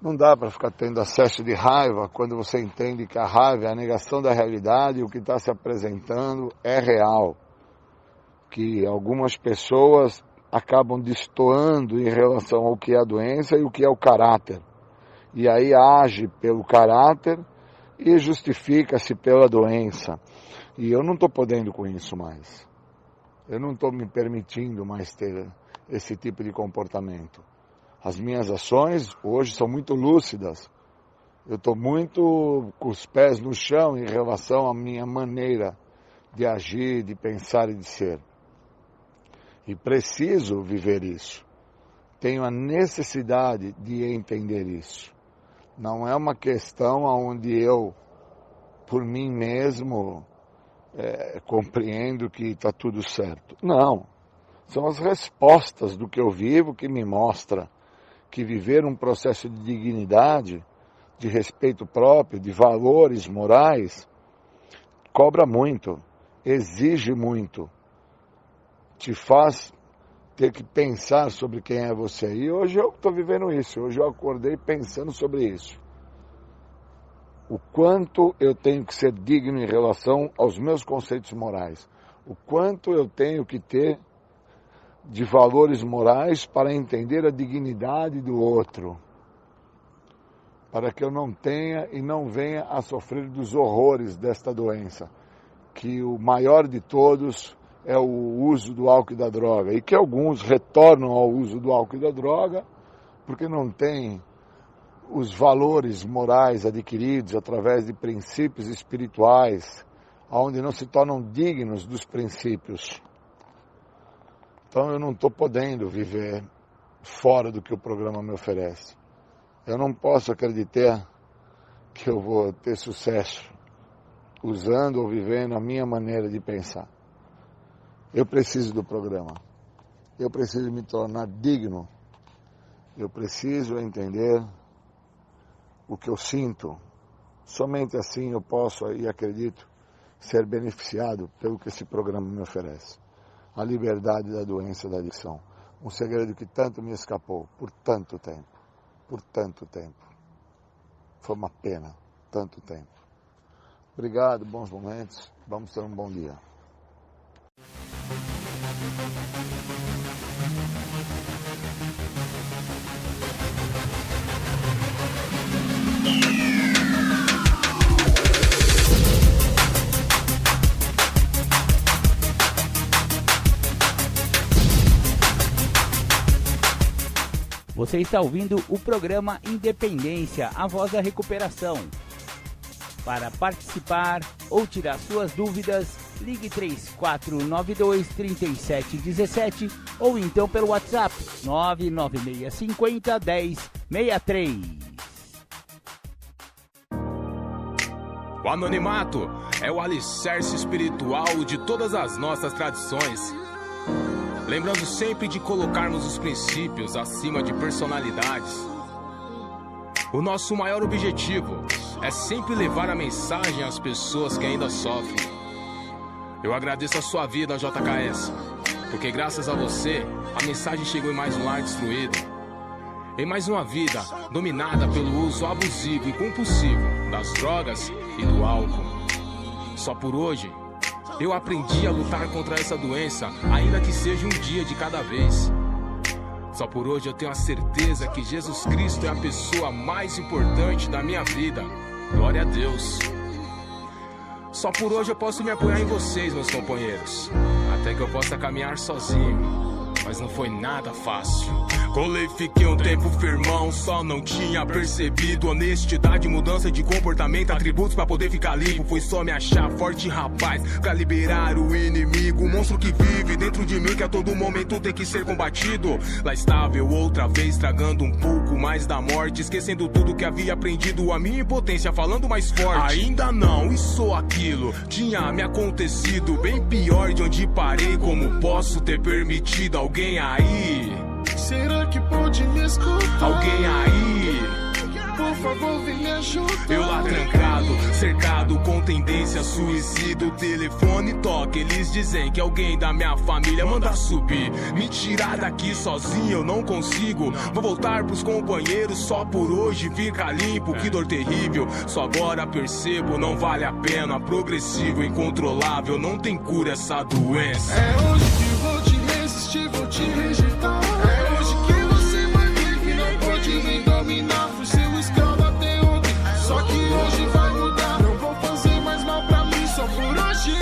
Não dá para ficar tendo acesso de raiva quando você entende que a raiva é a negação da realidade e o que está se apresentando é real. Que algumas pessoas acabam destoando em relação ao que é a doença e o que é o caráter. E aí age pelo caráter e justifica-se pela doença. E eu não estou podendo com isso mais. Eu não estou me permitindo mais ter esse tipo de comportamento. As minhas ações hoje são muito lúcidas. Eu estou muito com os pés no chão em relação à minha maneira de agir, de pensar e de ser. E preciso viver isso. Tenho a necessidade de entender isso. Não é uma questão onde eu, por mim mesmo, compreendo que está tudo certo. Não. São as respostas do que eu vivo que me mostra que viver um processo de dignidade, de respeito próprio, de valores morais, cobra muito, exige muito, te faz ter que pensar sobre quem é você. E hoje eu estou vivendo isso, hoje eu acordei pensando sobre isso. O quanto eu tenho que ser digno em relação aos meus conceitos morais. O quanto eu tenho que ter de valores morais para entender a dignidade do outro. Para que eu não tenha e não venha a sofrer dos horrores desta doença. Que o maior de todos é o uso do álcool e da droga. E que alguns retornam ao uso do álcool e da droga porque não têm os valores morais adquiridos através de princípios espirituais, onde não se tornam dignos dos princípios. Então eu não estou podendo viver fora do que o programa me oferece. Eu não posso acreditar que eu vou ter sucesso usando ou vivendo a minha maneira de pensar. Eu preciso do programa. Eu preciso me tornar digno. Eu preciso entender o que eu sinto. Somente assim eu posso e acredito ser beneficiado pelo que esse programa me oferece. A liberdade da doença da adicção. Um segredo que tanto me escapou por tanto tempo. Por tanto tempo. Foi uma pena, tanto tempo. Obrigado, bons momentos. Vamos ter um bom dia. Você está ouvindo o programa Independência, a voz da recuperação. Para participar ou tirar suas dúvidas, ligue 3492-3717 ou então pelo WhatsApp 99650-1063. O anonimato é o alicerce espiritual de todas as nossas tradições. Lembrando sempre de colocarmos os princípios acima de personalidades. O nosso maior objetivo é sempre levar a mensagem às pessoas que ainda sofrem. Eu agradeço a sua vida, JKS, porque graças a você, a mensagem chegou em mais um lar destruído. Em mais uma vida dominada pelo uso abusivo e compulsivo das drogas e do álcool. Só por hoje, eu aprendi a lutar contra essa doença, ainda que seja um dia de cada vez. Só por hoje eu tenho a certeza que Jesus Cristo é a pessoa mais importante da minha vida. Glória a Deus. Só por hoje eu posso me apoiar em vocês, meus companheiros. Até que eu possa caminhar sozinho. Mas não foi nada fácil. Colei, fiquei um tempo firmão, só não tinha percebido. Honestidade, mudança de comportamento, atributos pra poder ficar limpo. Foi só me achar forte, rapaz, pra liberar o inimigo. O monstro que vive dentro de mim, que a todo momento tem que ser combatido. Lá estava eu outra vez, tragando um pouco mais da morte, esquecendo tudo que havia aprendido. A minha impotência falando mais forte. Ainda não, isso ou aquilo tinha me acontecido. Bem pior de onde parei, como posso ter permitido? Alguém aí? Será que pode me escutar? Alguém aí? Por favor, vem me ajudar. Eu lá trancado, cercado com tendência a suicídio. O telefone toca, eles dizem que alguém da minha família manda subir. Me tirar daqui sozinho eu não consigo. Vou voltar pros companheiros só por hoje. Fica limpo, que dor terrível. Só agora percebo, não vale a pena. Progressivo, incontrolável, não tem cura essa doença. É hoje que vou te resistir, vou te rejeitar. É hoje que você vai ver que não pode me dominar. Fui seu escravo até ontem, só que hoje vai mudar. Não vou fazer mais mal pra mim só por hoje.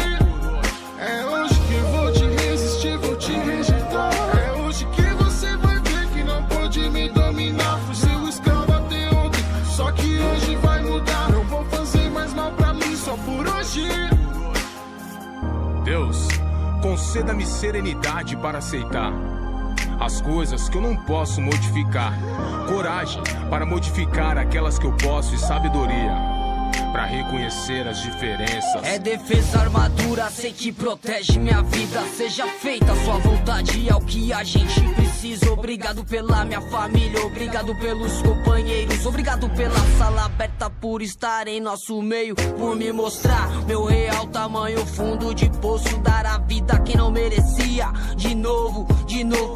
É hoje que vou te resistir, vou te rejeitar. É hoje que você vai ver que não pode me dominar. Fui seu escravo até ontem, só que hoje vai mudar. Não vou fazer mais mal pra mim só por hoje. Deus, conceda-me serenidade para aceitar as coisas que eu não posso modificar. Coragem para modificar aquelas que eu posso e sabedoria para reconhecer as diferenças. É defesa, armadura, sei que protege minha vida. Seja feita a sua vontade, é o que a gente precisa. Obrigado pela minha família, obrigado pelos companheiros. Obrigado pela sala aberta, por estar em nosso meio. Por me mostrar meu real tamanho, fundo de poço. Dar a vida a quem não merecia. De novo,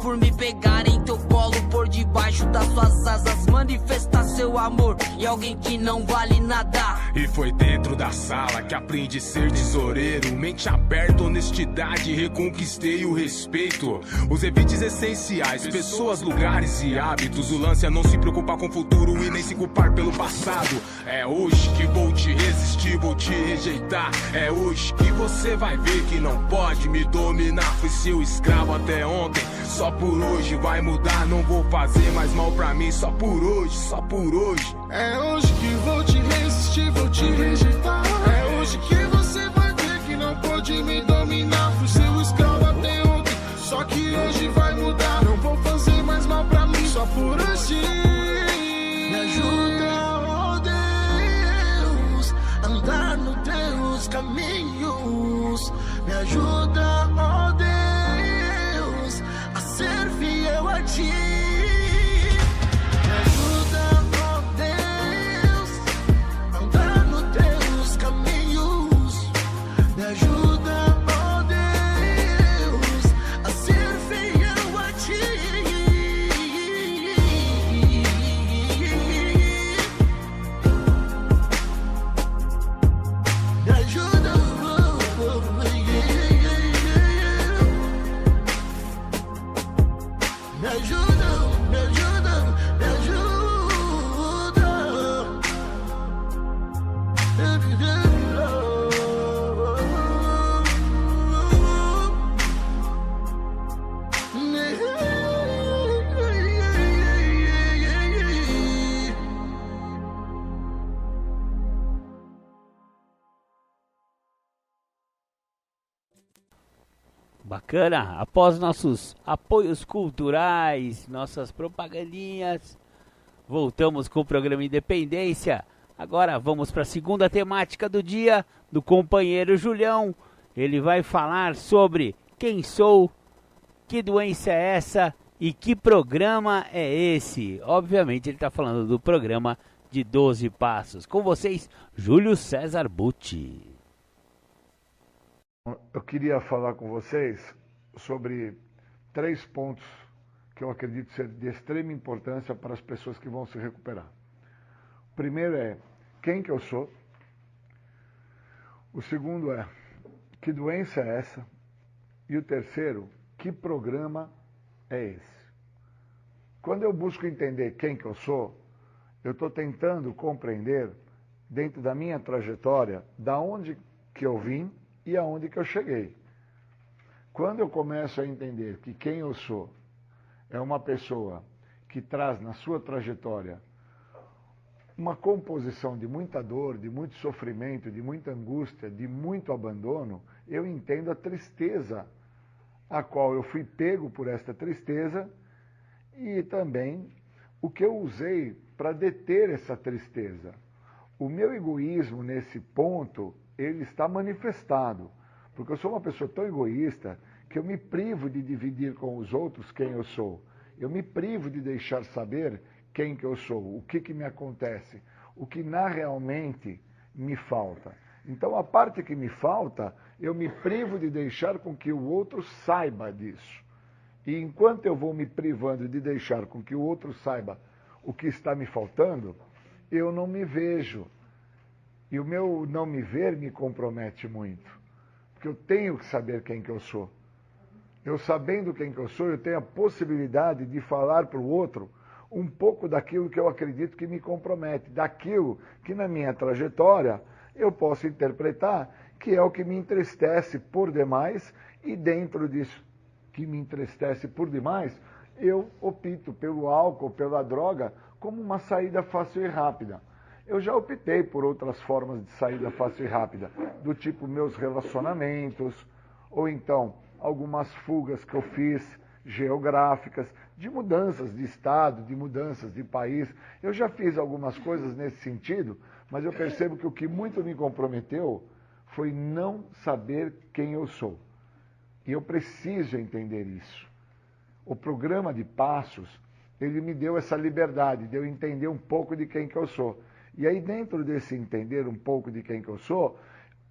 por me pegar em teu colo. Por debaixo das suas asas, manifestar seu amor. E alguém que não vale nada. E foi dentro da sala que aprendi a ser tesoureiro. Mente aberta, honestidade, reconquistei o respeito. Os evites essenciais, pessoas, lugares e hábitos. O lance é não se preocupar com o futuro e nem se culpar pelo passado. É hoje que vou te resistir, vou te rejeitar. É hoje que você vai ver que não pode me dominar. Fui seu escravo até ontem, só por hoje vai mudar. Não vou fazer mais mal pra mim, só por hoje, só por hoje. É hoje que vou te resistir, vou te rejeitar. É hoje que você vai ver que não pode me dominar. Fui seu escravo até ontem, só que hoje vai mudar. Não vou fazer mais mal pra mim, só por hoje. Me ajuda, oh Deus, a andar nos teus caminhos. Me ajuda, oh Deus, a ser fiel a ti. Bacana, após nossos apoios culturais, nossas propagandinhas, voltamos com o programa Independência. Agora vamos para a segunda temática do dia, do companheiro Julião. Ele vai falar sobre quem sou, que doença é essa e que programa é esse. Obviamente ele está falando do programa de 12 Passos. Com vocês, Júlio César Butti. Eu queria falar com vocês sobre 3 pontos que eu acredito ser de extrema importância para as pessoas que vão se recuperar. O primeiro é quem que eu sou. O segundo é que doença é essa. E o terceiro, que programa é esse. Quando eu busco entender quem que eu sou, eu estou tentando compreender, dentro da minha trajetória, da onde que eu vim e aonde que eu cheguei. Quando eu começo a entender que quem eu sou é uma pessoa que traz na sua trajetória uma composição de muita dor, de muito sofrimento, de muita angústia, de muito abandono, eu entendo a tristeza a qual eu fui pego por esta tristeza e também o que eu usei para deter essa tristeza. O meu egoísmo nesse ponto, ele está manifestado, porque eu sou uma pessoa tão egoísta que eu me privo de dividir com os outros quem eu sou. Eu me privo de deixar saber quem que eu sou, o que que me acontece. o que realmente me falta. Então, a parte que me falta, eu me privo de deixar com que o outro saiba disso. E enquanto eu vou me privando de deixar com que o outro saiba o que está me faltando, eu não me vejo. E o meu não me ver me compromete muito. Porque eu tenho que saber quem que eu sou. Eu sabendo quem que eu sou, eu tenho a possibilidade de falar para o outro um pouco daquilo que eu acredito que me compromete, daquilo que na minha trajetória eu posso interpretar que é o que me entristece por demais, e dentro disso que me entristece por demais, eu opto pelo álcool, pela droga, como uma saída fácil e rápida. Eu já optei por outras formas de saída fácil e rápida, do tipo meus relacionamentos, ou então algumas fugas que eu fiz geográficas, de mudanças de estado, de mudanças de país. Eu já fiz algumas coisas nesse sentido, mas eu percebo que o que muito me comprometeu foi não saber quem eu sou. E eu preciso entender isso. O programa de passos, ele me deu essa liberdade de eu entender um pouco de quem que eu sou. E aí, dentro desse entender um pouco de quem que eu sou,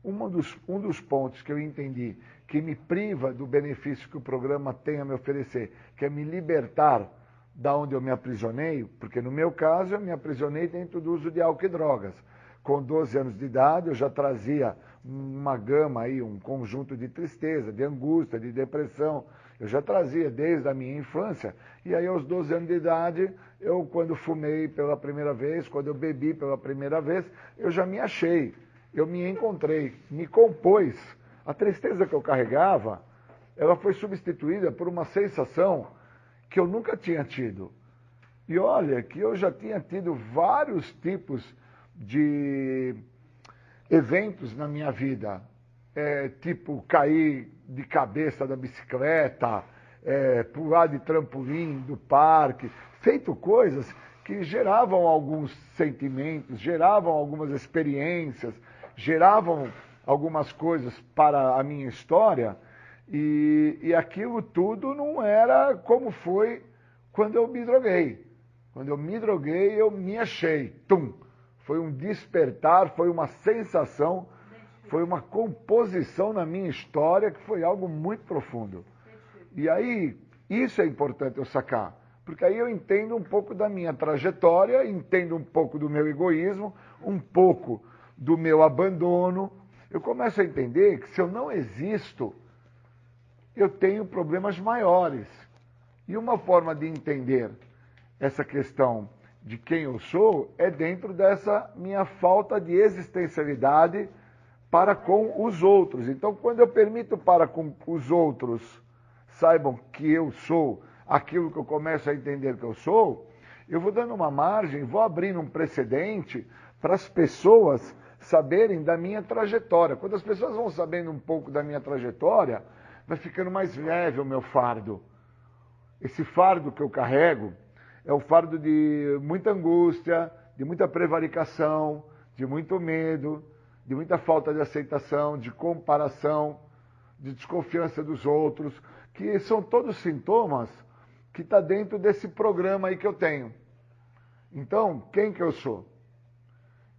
um dos pontos que eu entendi que me priva do benefício que o programa tem a me oferecer, que é me libertar da onde eu me aprisionei, porque no meu caso eu me aprisionei dentro do uso de álcool e drogas. Com 12 anos de idade eu já trazia uma gama aí, um conjunto de tristeza, de angústia, de depressão. Eu já trazia desde a minha infância. E aí aos 12 anos de idade, eu quando fumei pela primeira vez, quando eu bebi pela primeira vez, eu já me achei. Eu me encontrei, me compôs. A tristeza que eu carregava, ela foi substituída por uma sensação que eu nunca tinha tido. E olha, que eu já tinha tido vários tipos de eventos na minha vida. Tipo, cair de cabeça da bicicleta, pular de trampolim do parque, feito coisas que geravam alguns sentimentos, geravam algumas experiências, geravam algumas coisas para a minha história, e aquilo tudo não era como foi quando eu me droguei. Quando eu me droguei, eu me achei. Tum! Foi um despertar, foi uma sensação, foi uma composição na minha história que foi algo muito profundo. E aí, isso é importante eu sacar, porque aí eu entendo um pouco da minha trajetória, entendo um pouco do meu egoísmo, um pouco do meu abandono. Eu começo a entender que se eu não existo, eu tenho problemas maiores. E uma forma de entender essa questão de quem eu sou é dentro dessa minha falta de existencialidade para com os outros. Então, quando eu permito para com os outros saibam que eu sou aquilo que eu começo a entender que eu sou, eu vou dando uma margem, vou abrindo um precedente para as pessoas saberem da minha trajetória. Quando as pessoas vão sabendo um pouco da minha trajetória, vai ficando mais leve o meu fardo. Esse fardo que eu carrego é o fardo de muita angústia, de muita prevaricação, de muito medo, de muita falta de aceitação, de comparação, de desconfiança dos outros, que são todos sintomas que está dentro desse programa aí que eu tenho. Então, quem que eu sou?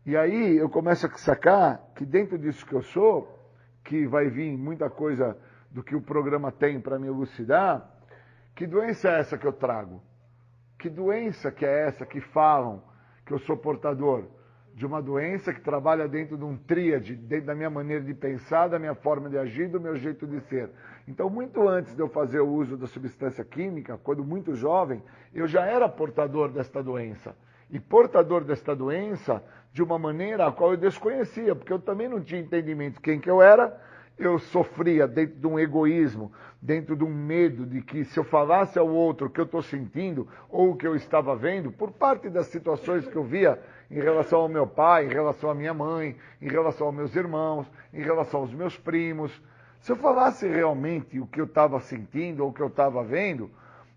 E aí eu começo a sacar que dentro disso que eu sou, que vai vir muita coisa do que o programa tem para me elucidar, que doença é essa que eu trago? Que doença que é essa que falam que eu sou portador? De uma doença que trabalha dentro de um tríade, dentro da minha maneira de pensar, da minha forma de agir, do meu jeito de ser. Então, muito antes de eu fazer o uso da substância química, quando muito jovem, eu já era portador desta doença. E portador desta doença de uma maneira a qual eu desconhecia, porque eu também não tinha entendimento de quem que eu era. Eu sofria dentro de um egoísmo, dentro de um medo de que se eu falasse ao outro o que eu estou sentindo ou o que eu estava vendo, por parte das situações que eu via em relação ao meu pai, em relação à minha mãe, em relação aos meus irmãos, em relação aos meus primos, se eu falasse realmente o que eu estava sentindo ou o que eu estava vendo,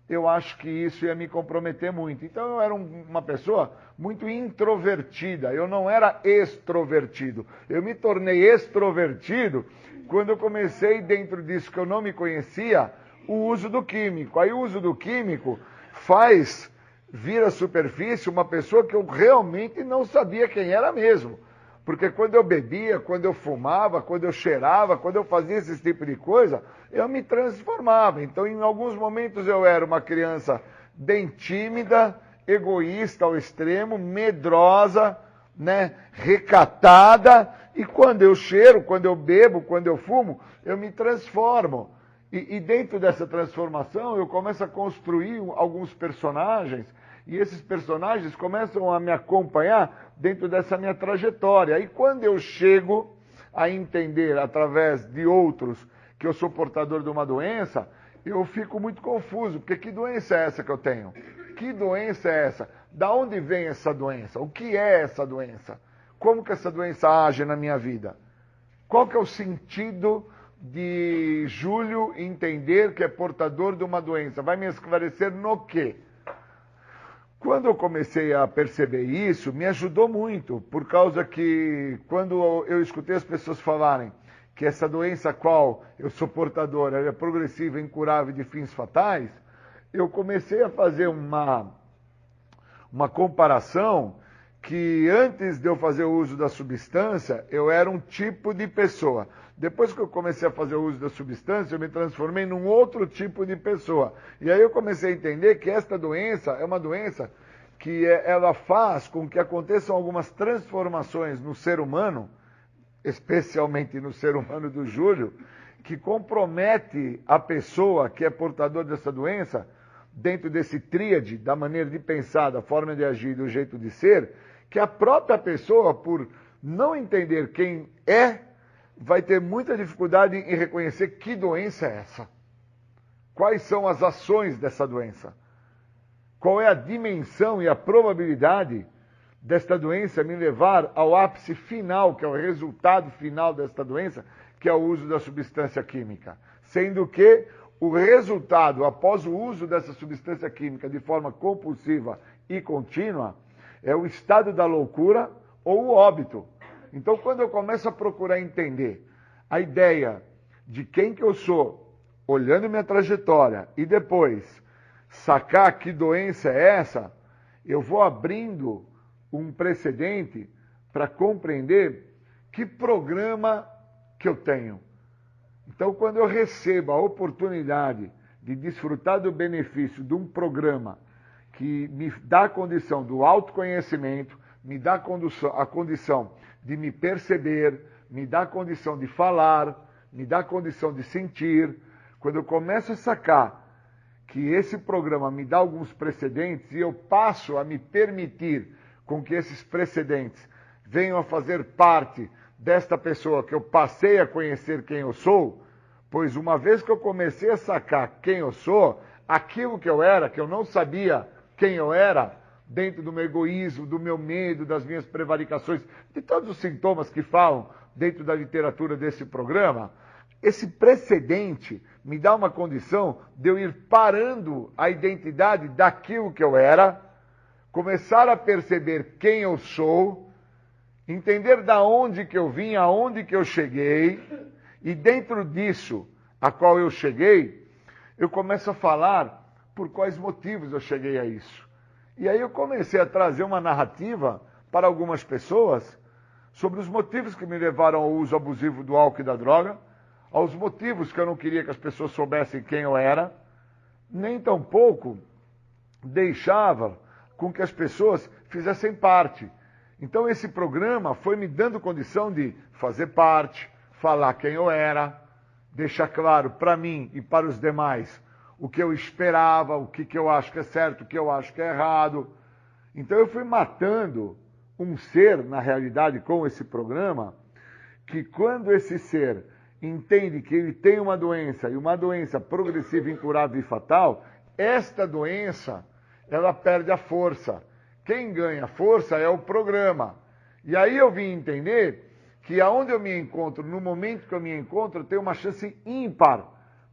eu acho que isso ia me comprometer muito. Então eu era uma pessoa muito introvertida, eu não era extrovertido. Eu me tornei extrovertido quando eu comecei, dentro disso que eu não me conhecia, o uso do químico. Aí o uso do químico faz vir à superfície uma pessoa que eu realmente não sabia quem era mesmo. Porque quando eu bebia, quando eu fumava, quando eu cheirava, quando eu fazia esse tipo de coisa, eu me transformava. Então, em alguns momentos eu era uma criança bem tímida, egoísta ao extremo, medrosa, né, recatada, e quando eu cheiro, quando eu bebo, quando eu fumo, eu me transformo. E dentro dessa transformação eu começo a construir alguns personagens, e esses personagens começam a me acompanhar dentro dessa minha trajetória. E quando eu chego a entender através de outros que eu sou portador de uma doença, eu fico muito confuso, porque que doença é essa que eu tenho? Que doença é essa? Da onde vem essa doença? O que é essa doença? Como que essa doença age na minha vida? Qual que é o sentido de Júlio entender que é portador de uma doença? Vai me esclarecer no quê? Quando eu comecei a perceber isso, me ajudou muito, por causa que quando eu escutei as pessoas falarem que essa doença a qual eu sou portador ela é progressiva, incurável e de fins fatais, eu comecei a fazer uma comparação que antes de eu fazer o uso da substância, eu era um tipo de pessoa. Depois que eu comecei a fazer o uso da substância, eu me transformei num outro tipo de pessoa. E aí eu comecei a entender que esta doença é uma doença que ela faz com que aconteçam algumas transformações no ser humano, especialmente no ser humano do Júlio, que compromete a pessoa que é portador dessa doença, dentro desse tríade, da maneira de pensar, da forma de agir, do jeito de ser, que a própria pessoa, por não entender quem é, vai ter muita dificuldade em reconhecer que doença é essa. Quais são as ações dessa doença? Qual é a dimensão e a probabilidade desta doença me levar ao ápice final, que é o resultado final desta doença, que é o uso da substância química. Sendo que o resultado, após o uso dessa substância química de forma compulsiva e contínua, é o estado da loucura ou o óbito. Então, quando eu começo a procurar entender a ideia de quem que eu sou, olhando minha trajetória, e depois sacar que doença é essa, eu vou abrindo um precedente para compreender que programa que eu tenho. Então, quando eu recebo a oportunidade de desfrutar do benefício de um programa que me dá a condição do autoconhecimento, me dá a condição de me perceber, me dá a condição de falar, me dá a condição de sentir, quando eu começo a sacar que esse programa me dá alguns precedentes e eu passo a me permitir com que esses precedentes venham a fazer parte desta pessoa que eu passei a conhecer quem eu sou, pois uma vez que eu comecei a sacar quem eu sou, aquilo que eu era, que eu não sabia quem eu era, dentro do meu egoísmo, do meu medo, das minhas prevaricações, de todos os sintomas que falam dentro da literatura desse programa, esse precedente me dá uma condição de eu ir parando a identidade daquilo que eu era, começar a perceber quem eu sou, entender da onde que eu vim, aonde que eu cheguei, e dentro disso, a qual eu cheguei, eu começo a falar por quais motivos eu cheguei a isso. E aí eu comecei a trazer uma narrativa para algumas pessoas sobre os motivos que me levaram ao uso abusivo do álcool e da droga, aos motivos que eu não queria que as pessoas soubessem quem eu era, nem tampouco deixava com que as pessoas fizessem parte. Então esse programa foi me dando condição de fazer parte, falar quem eu era, deixar claro para mim e para os demais o que eu esperava, o que eu acho que é certo, o que eu acho que é errado. Então eu fui matando um ser, na realidade, com esse programa, que quando esse ser entende que ele tem uma doença, e uma doença progressiva, incurável e fatal, esta doença, ela perde a força. Quem ganha força é o programa. E aí eu vim entender que aonde eu me encontro, no momento que eu me encontro, eu tenho uma chance ímpar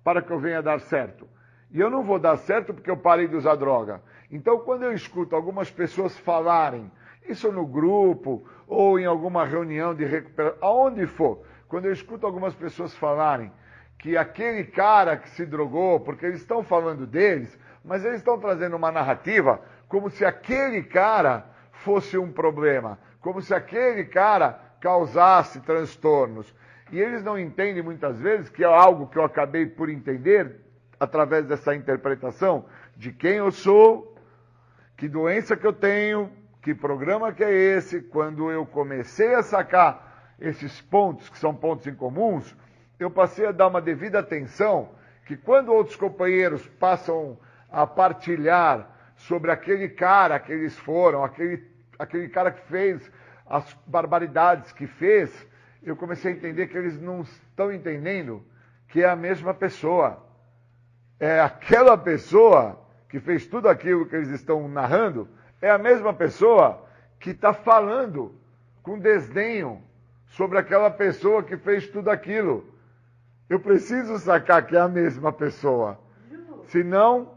para que eu venha dar certo. E eu não vou dar certo porque eu parei de usar droga. Então, quando eu escuto algumas pessoas falarem, isso no grupo, ou em alguma reunião de recuperação, aonde for, quando eu escuto algumas pessoas falarem que aquele cara que se drogou, porque eles estão falando deles, mas eles estão trazendo uma narrativa como se aquele cara fosse um problema, como se aquele cara causasse transtornos. E eles não entendem muitas vezes, que é algo que eu acabei por entender através dessa interpretação de quem eu sou, que doença que eu tenho, que programa que é esse. Quando eu comecei a sacar esses pontos, que são pontos incomuns, eu passei a dar uma devida atenção, que quando outros companheiros passam a partilhar sobre aquele cara que eles foram, aquele cara que fez as barbaridades que fez, eu comecei a entender que eles não estão entendendo que é a mesma pessoa. É aquela pessoa que fez tudo aquilo que eles estão narrando, é a mesma pessoa que está falando com desdenho sobre aquela pessoa que fez tudo aquilo. Eu preciso sacar que é a mesma pessoa. Senão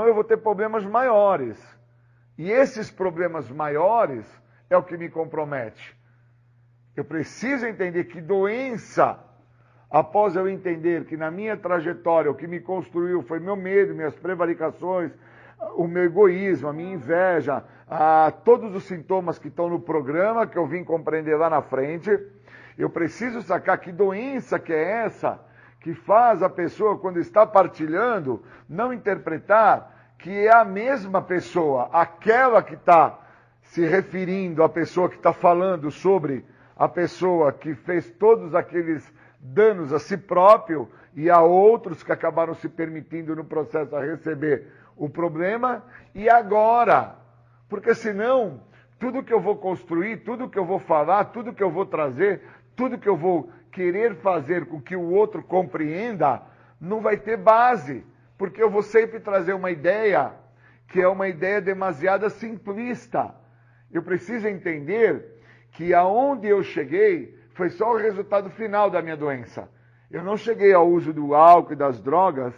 eu vou ter problemas maiores. E esses problemas maiores é o que me compromete. Eu preciso entender que doença, após eu entender que na minha trajetória o que me construiu foi meu medo, minhas prevaricações, o meu egoísmo, a minha inveja, todos os sintomas que estão no programa, que eu vim compreender lá na frente, eu preciso sacar que doença que é essa, que faz a pessoa, quando está partilhando, não interpretar que é a mesma pessoa, aquela que está se referindo à pessoa que está falando sobre a pessoa que fez todos aqueles danos a si próprio e a outros que acabaram se permitindo no processo a receber o problema. E agora, porque senão tudo que eu vou construir, tudo que eu vou falar, tudo que eu vou trazer, tudo que eu vou querer fazer com que o outro compreenda, não vai ter base, porque eu vou sempre trazer uma ideia que é uma ideia demasiado simplista. Eu preciso entender que aonde eu cheguei foi só o resultado final da minha doença. Eu não cheguei ao uso do álcool e das drogas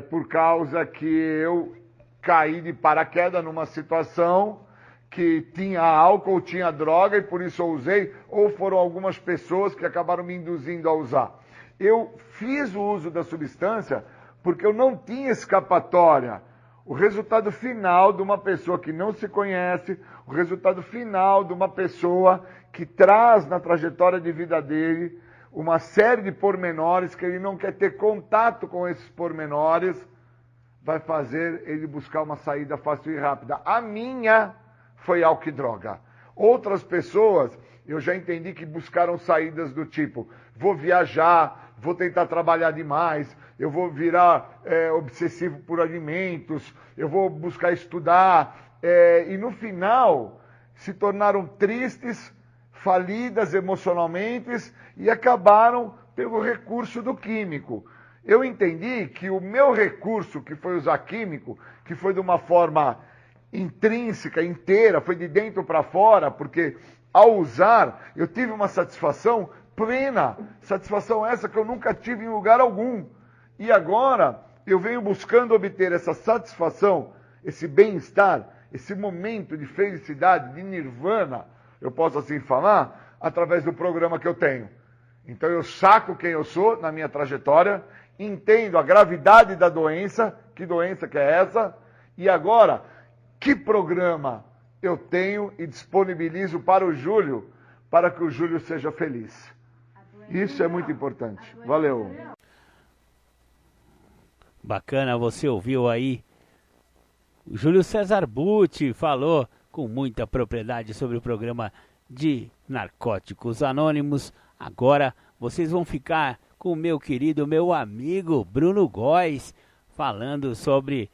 por causa que eu caí de paraquedas numa situação que tinha álcool ou tinha droga e por isso eu usei, ou foram algumas pessoas que acabaram me induzindo a usar. Eu fiz o uso da substância porque eu não tinha escapatória. O resultado final de uma pessoa que não se conhece, o resultado final de uma pessoa que traz na trajetória de vida dele uma série de pormenores que ele não quer ter contato com esses pormenores, vai fazer ele buscar uma saída fácil e rápida. A minha foi álcool e droga. Outras pessoas, eu já entendi que buscaram saídas do tipo, vou viajar, vou tentar trabalhar demais, eu vou virar obsessivo por alimentos, eu vou buscar estudar, e no final se tornaram tristes, falidas emocionalmente e acabaram pelo recurso do químico. Eu entendi que o meu recurso, que foi usar químico, que foi de uma forma intrínseca, inteira, foi de dentro para fora, porque ao usar eu tive uma satisfação plena, satisfação essa que eu nunca tive em lugar algum. E agora eu venho buscando obter essa satisfação, esse bem-estar, esse momento de felicidade, de nirvana, eu posso assim falar, através do programa que eu tenho. Então eu saco quem eu sou na minha trajetória, entendo a gravidade da doença, que doença que é essa, e agora, que programa eu tenho e disponibilizo para o Júlio, para que o Júlio seja feliz. Isso é muito importante. Valeu. Bacana, você ouviu aí. O Júlio César Butti falou com muita propriedade sobre o programa de Narcóticos Anônimos. Agora vocês vão ficar com o meu querido, meu amigo Bruno Góes, falando sobre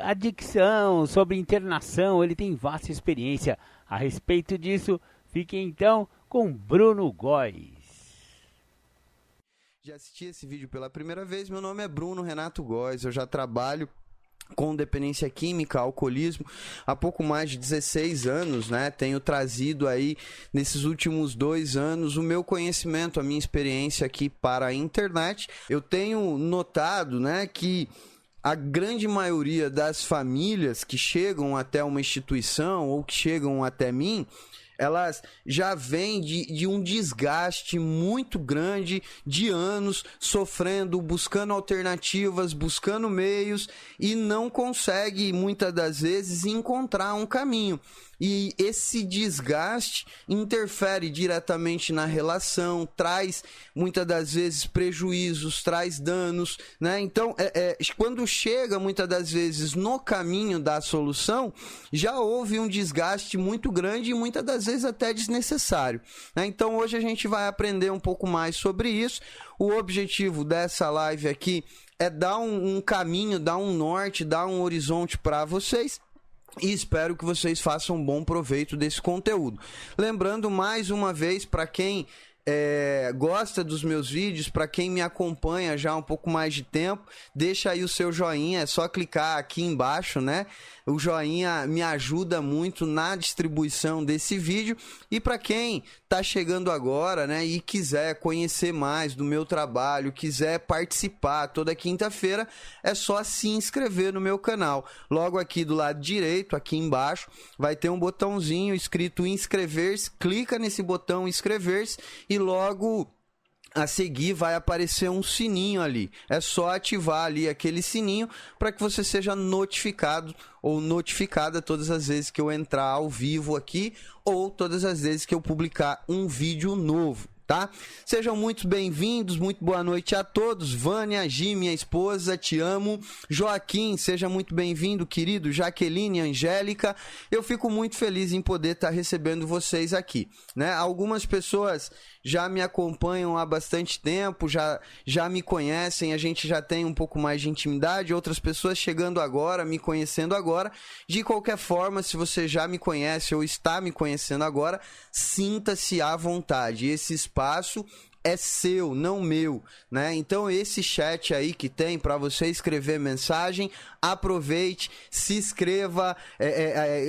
adicção, sobre internação. Ele tem vasta experiência a respeito disso. Fiquem então com Bruno Góes. Já assisti esse vídeo pela primeira vez. Meu nome é Bruno Renato Góes. Eu já trabalho com dependência química, alcoolismo, há pouco mais de 16 anos, né? Tenho trazido aí, nesses últimos 2 anos, o meu conhecimento, a minha experiência aqui para a internet. Eu tenho notado, né, que a grande maioria das famílias que chegam até uma instituição ou que chegam até mim, elas já vêm de um desgaste muito grande de anos sofrendo, buscando alternativas, buscando meios e não consegue muitas das vezes encontrar um caminho. E esse desgaste interfere diretamente na relação, traz muitas das vezes prejuízos, traz danos, né? Então, quando chega muitas das vezes no caminho da solução, já houve um desgaste muito grande e muitas das vezes até desnecessário, né? Então, hoje a gente vai aprender um pouco mais sobre isso. O objetivo dessa live aqui é dar um caminho, dar um norte, dar um horizonte para vocês. E espero que vocês façam um bom proveito desse conteúdo. Lembrando mais uma vez, para quem gosta dos meus vídeos, para quem me acompanha já há um pouco mais de tempo, deixa aí o seu joinha, é só clicar aqui embaixo, né? O joinha me ajuda muito na distribuição desse vídeo. E para quem tá chegando agora, né, e quiser conhecer mais do meu trabalho, quiser participar toda quinta-feira, é só se inscrever no meu canal. Logo aqui do lado direito, aqui embaixo, vai ter um botãozinho escrito inscrever-se. Clica nesse botão inscrever-se e logo a seguir vai aparecer um sininho ali. É só ativar ali aquele sininho para que você seja notificado ou notificada todas as vezes que eu entrar ao vivo aqui ou todas as vezes que eu publicar um vídeo novo, tá? Sejam muito bem-vindos, muito boa noite a todos. Vânia, Gi, minha esposa, te amo. Joaquim, seja muito bem-vindo, querido. Jaqueline, Angélica, eu fico muito feliz em poder estar recebendo vocês aqui, né? Algumas pessoas já me acompanham há bastante tempo, já me conhecem, a gente já tem um pouco mais de intimidade, outras pessoas chegando agora, me conhecendo agora. De qualquer forma, se você já me conhece ou está me conhecendo agora, sinta-se à vontade. Esse espaço é seu, não meu, né? Então esse chat aí que tem para você escrever mensagem, aproveite, se inscreva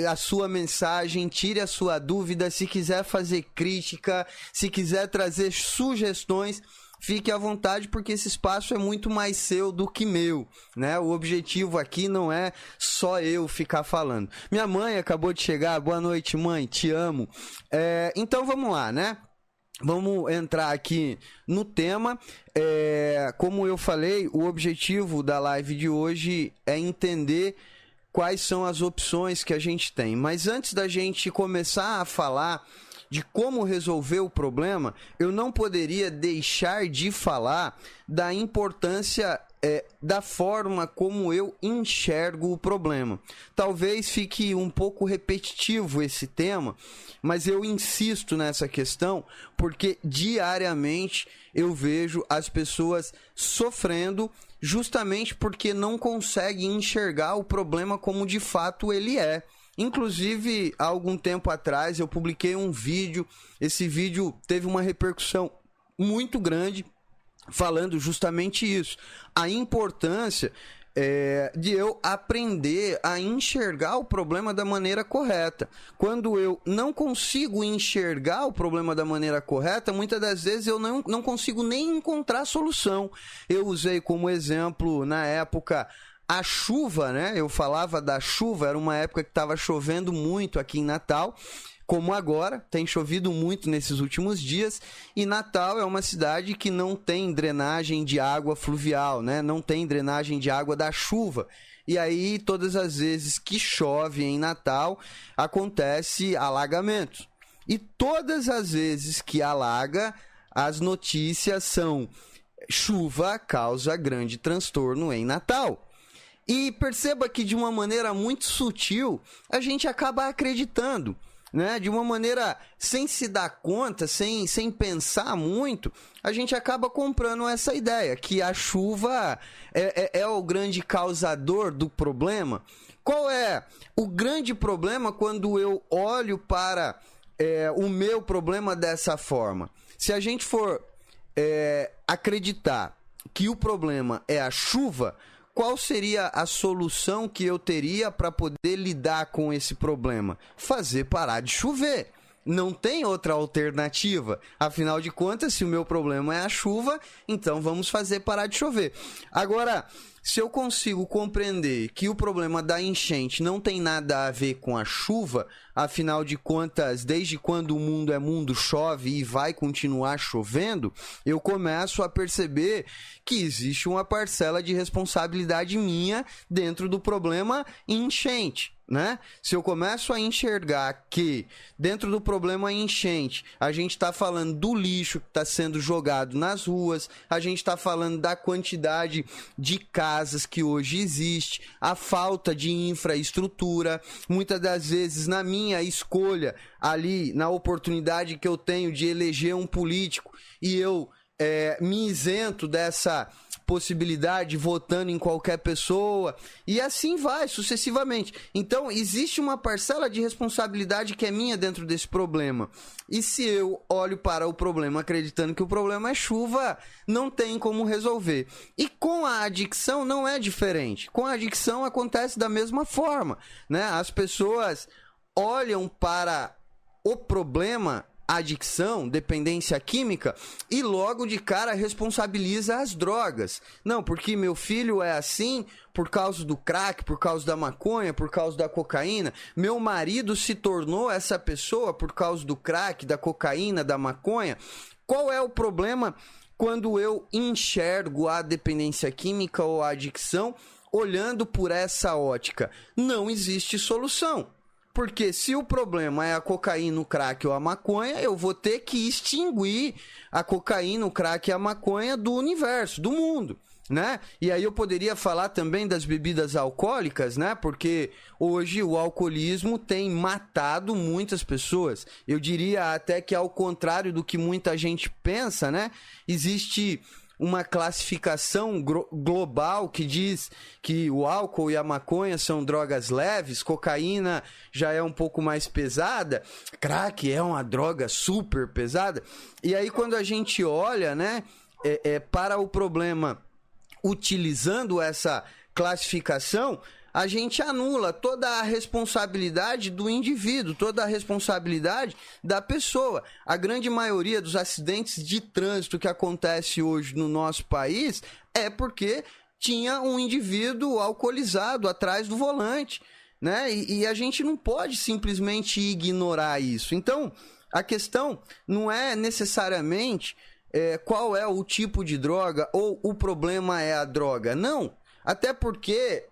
a sua mensagem, tire a sua dúvida, se quiser fazer crítica, se quiser trazer sugestões, fique à vontade, porque esse espaço é muito mais seu do que meu, né? O objetivo aqui não é só eu ficar falando. Minha mãe acabou de chegar, boa noite, mãe, te amo. Então vamos lá, né? Vamos entrar aqui no tema. Como eu falei, o objetivo da live de hoje é entender quais são as opções que a gente tem. Mas antes da gente começar a falar de como resolver o problema, eu não poderia deixar de falar da importância da forma como eu enxergo o problema. Talvez fique um pouco repetitivo esse tema, mas eu insisto nessa questão porque diariamente eu vejo as pessoas sofrendo justamente porque não conseguem enxergar o problema como de fato ele é. Inclusive, há algum tempo atrás eu publiquei um vídeo, esse vídeo teve uma repercussão muito grande, falando justamente isso, a importância de eu aprender a enxergar o problema da maneira correta. Quando eu não consigo enxergar o problema da maneira correta, muitas das vezes eu não consigo nem encontrar solução. Eu usei como exemplo, na época, a chuva, né? Eu falava da chuva, era uma época que estava chovendo muito aqui em Natal, como agora, tem chovido muito nesses últimos dias, e Natal é uma cidade que não tem drenagem de água fluvial, né? Não tem drenagem de água da chuva. E aí, todas as vezes que chove em Natal, acontece alagamento. E todas as vezes que alaga, as notícias são: chuva causa grande transtorno em Natal. E perceba que de uma maneira muito sutil, a gente acaba acreditando, né? De uma maneira sem se dar conta, sem pensar muito, a gente acaba comprando essa ideia que a chuva é o grande causador do problema. Qual é o grande problema quando eu olho para o meu problema dessa forma? Se a gente for acreditar que o problema é a chuva, qual seria a solução que eu teria para poder lidar com esse problema? Fazer parar de chover, Não tem outra alternativa. Afinal de contas, se o meu problema é a chuva, então vamos fazer parar de chover. Agora, se eu consigo compreender que o problema da enchente não tem nada a ver com a chuva, afinal de contas, desde quando o mundo é mundo, chove e vai continuar chovendo, eu começo a perceber que existe uma parcela de responsabilidade minha dentro do problema enchente. Né? Se eu começo a enxergar que dentro do problema enchente a gente está falando do lixo que está sendo jogado nas ruas, a gente está falando da quantidade de casas que hoje existe, a falta de infraestrutura, muitas das vezes na minha escolha ali, na oportunidade que eu tenho de eleger um político e eu me isento dessa possibilidade votando em qualquer pessoa e assim vai sucessivamente. Então existe uma parcela de responsabilidade que é minha dentro desse problema, e se eu olho para o problema acreditando que o problema é chuva, não tem como resolver. E com a adicção não é diferente. Com a adicção acontece da mesma forma, né? As pessoas olham para o problema adicção, dependência química, e logo de cara responsabiliza as drogas. Não, porque meu filho é assim por causa do crack, por causa da maconha, por causa da cocaína. Meu marido se tornou essa pessoa por causa do crack, da cocaína, da maconha. Qual é o problema quando eu enxergo a dependência química ou a adicção olhando por essa ótica? Não existe solução. Porque se o problema é a cocaína, o crack ou a maconha, eu vou ter que extinguir a cocaína, o crack e a maconha do universo, do mundo, né? E aí eu poderia falar também das bebidas alcoólicas, né? Porque hoje o alcoolismo tem matado muitas pessoas. Eu diria até que ao contrário do que muita gente pensa, né? Existe uma classificação global que diz que o álcool e a maconha são drogas leves, cocaína já é um pouco mais pesada, crack é uma droga super pesada. E aí quando a gente olha, né, para o problema utilizando essa classificação, a gente anula toda a responsabilidade do indivíduo, toda a responsabilidade da pessoa. A grande maioria dos acidentes de trânsito que acontece hoje no nosso país é porque tinha um indivíduo alcoolizado atrás do volante, né? E a gente não pode simplesmente ignorar isso. Então, a questão não é necessariamente qual é o tipo de droga ou o problema é a droga. Não. Até porque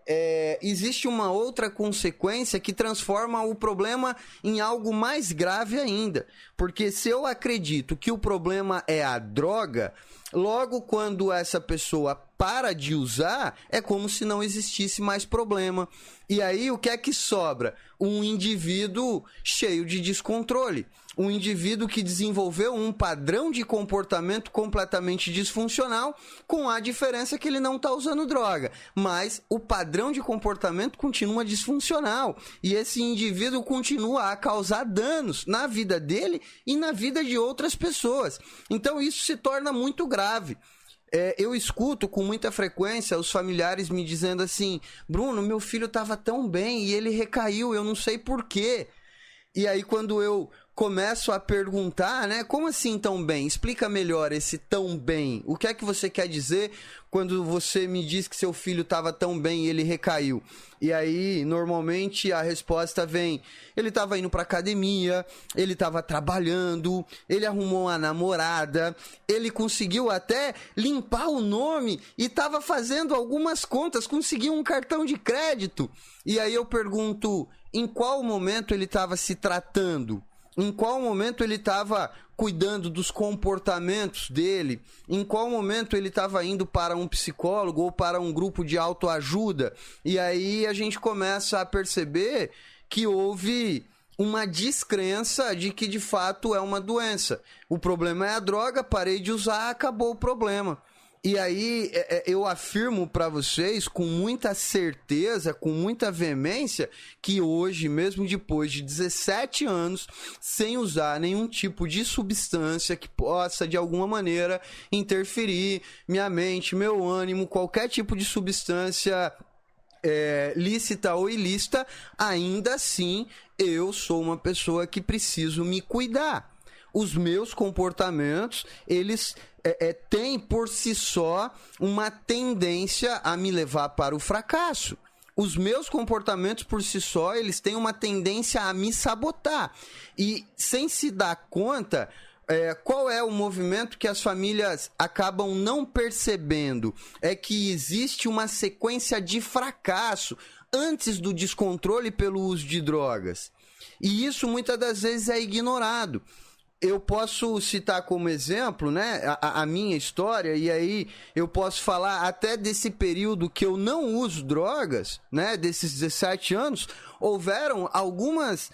existe uma outra consequência que transforma o problema em algo mais grave ainda. Porque se eu acredito que o problema é a droga, logo quando essa pessoa para de usar, é como se não existisse mais problema. E aí o que é que sobra? Um indivíduo cheio de descontrole. Um indivíduo que desenvolveu um padrão de comportamento completamente disfuncional, com a diferença que ele não está usando droga. Mas o padrão de comportamento continua disfuncional. E esse indivíduo continua a causar danos na vida dele e na vida de outras pessoas. Então isso se torna muito grave. Eu escuto com muita frequência os familiares me dizendo assim: Bruno, meu filho estava tão bem e ele recaiu, eu não sei por quê. E aí quando eu começo a perguntar, né, como assim tão bem? Explica melhor esse tão bem. O que é que você quer dizer quando você me diz que seu filho estava tão bem e ele recaiu? E aí, normalmente, a resposta vem: ele estava indo para academia, ele estava trabalhando, ele arrumou uma namorada, ele conseguiu até limpar o nome e estava fazendo algumas contas, conseguiu um cartão de crédito. E aí eu pergunto, em qual momento ele estava se tratando? Em qual momento ele estava cuidando dos comportamentos dele? Em qual momento ele estava indo para um psicólogo ou para um grupo de autoajuda? E aí a gente começa a perceber que houve uma descrença de que de fato é uma doença. O problema é a droga, parei de usar, acabou o problema. E aí eu afirmo para vocês com muita certeza, com muita veemência, que hoje, mesmo depois de 17 anos, sem usar nenhum tipo de substância que possa de alguma maneira interferir minha mente, meu ânimo, qualquer tipo de substância lícita ou ilícita, ainda assim eu sou uma pessoa que preciso me cuidar. Os meus comportamentos, eles têm por si só uma tendência a me levar para o fracasso. Os meus comportamentos por si só, eles têm uma tendência a me sabotar. E sem se dar conta, qual é o movimento que as famílias acabam não percebendo? É que existe uma sequência de fracasso antes do descontrole pelo uso de drogas. E isso muitas das vezes é ignorado. Eu posso citar como exemplo, né, a minha história, e aí eu posso falar até desse período que eu não uso drogas, né, desses 17 anos, houveram algumas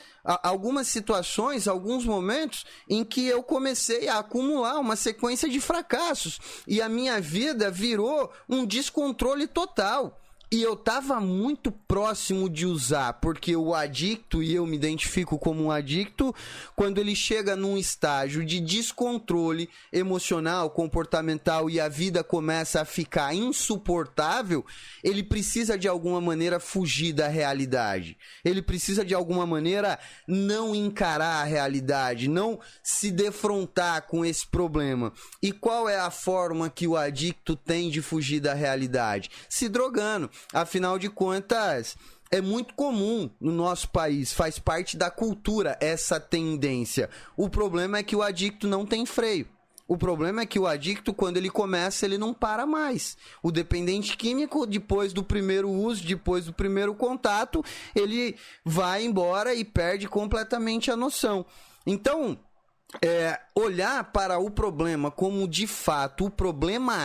situações, alguns momentos em que eu comecei a acumular uma sequência de fracassos e a minha vida virou um descontrole total. E eu estava muito próximo de usar, porque o adicto, e eu me identifico como um adicto, quando ele chega num estágio de descontrole emocional, comportamental e a vida começa a ficar insuportável, ele precisa de alguma maneira fugir da realidade. Ele precisa de alguma maneira não encarar a realidade, não se defrontar com esse problema. E qual é a forma que o adicto tem de fugir da realidade? Se drogando. Afinal de contas, é muito comum no nosso país, faz parte da cultura essa tendência. O problema é que o adicto não tem freio. O problema é que o adicto, quando ele começa, ele não para mais. O dependente químico, depois do primeiro uso, depois do primeiro contato, ele vai embora e perde completamente a noção. Então, olhar para o problema como de fato o problema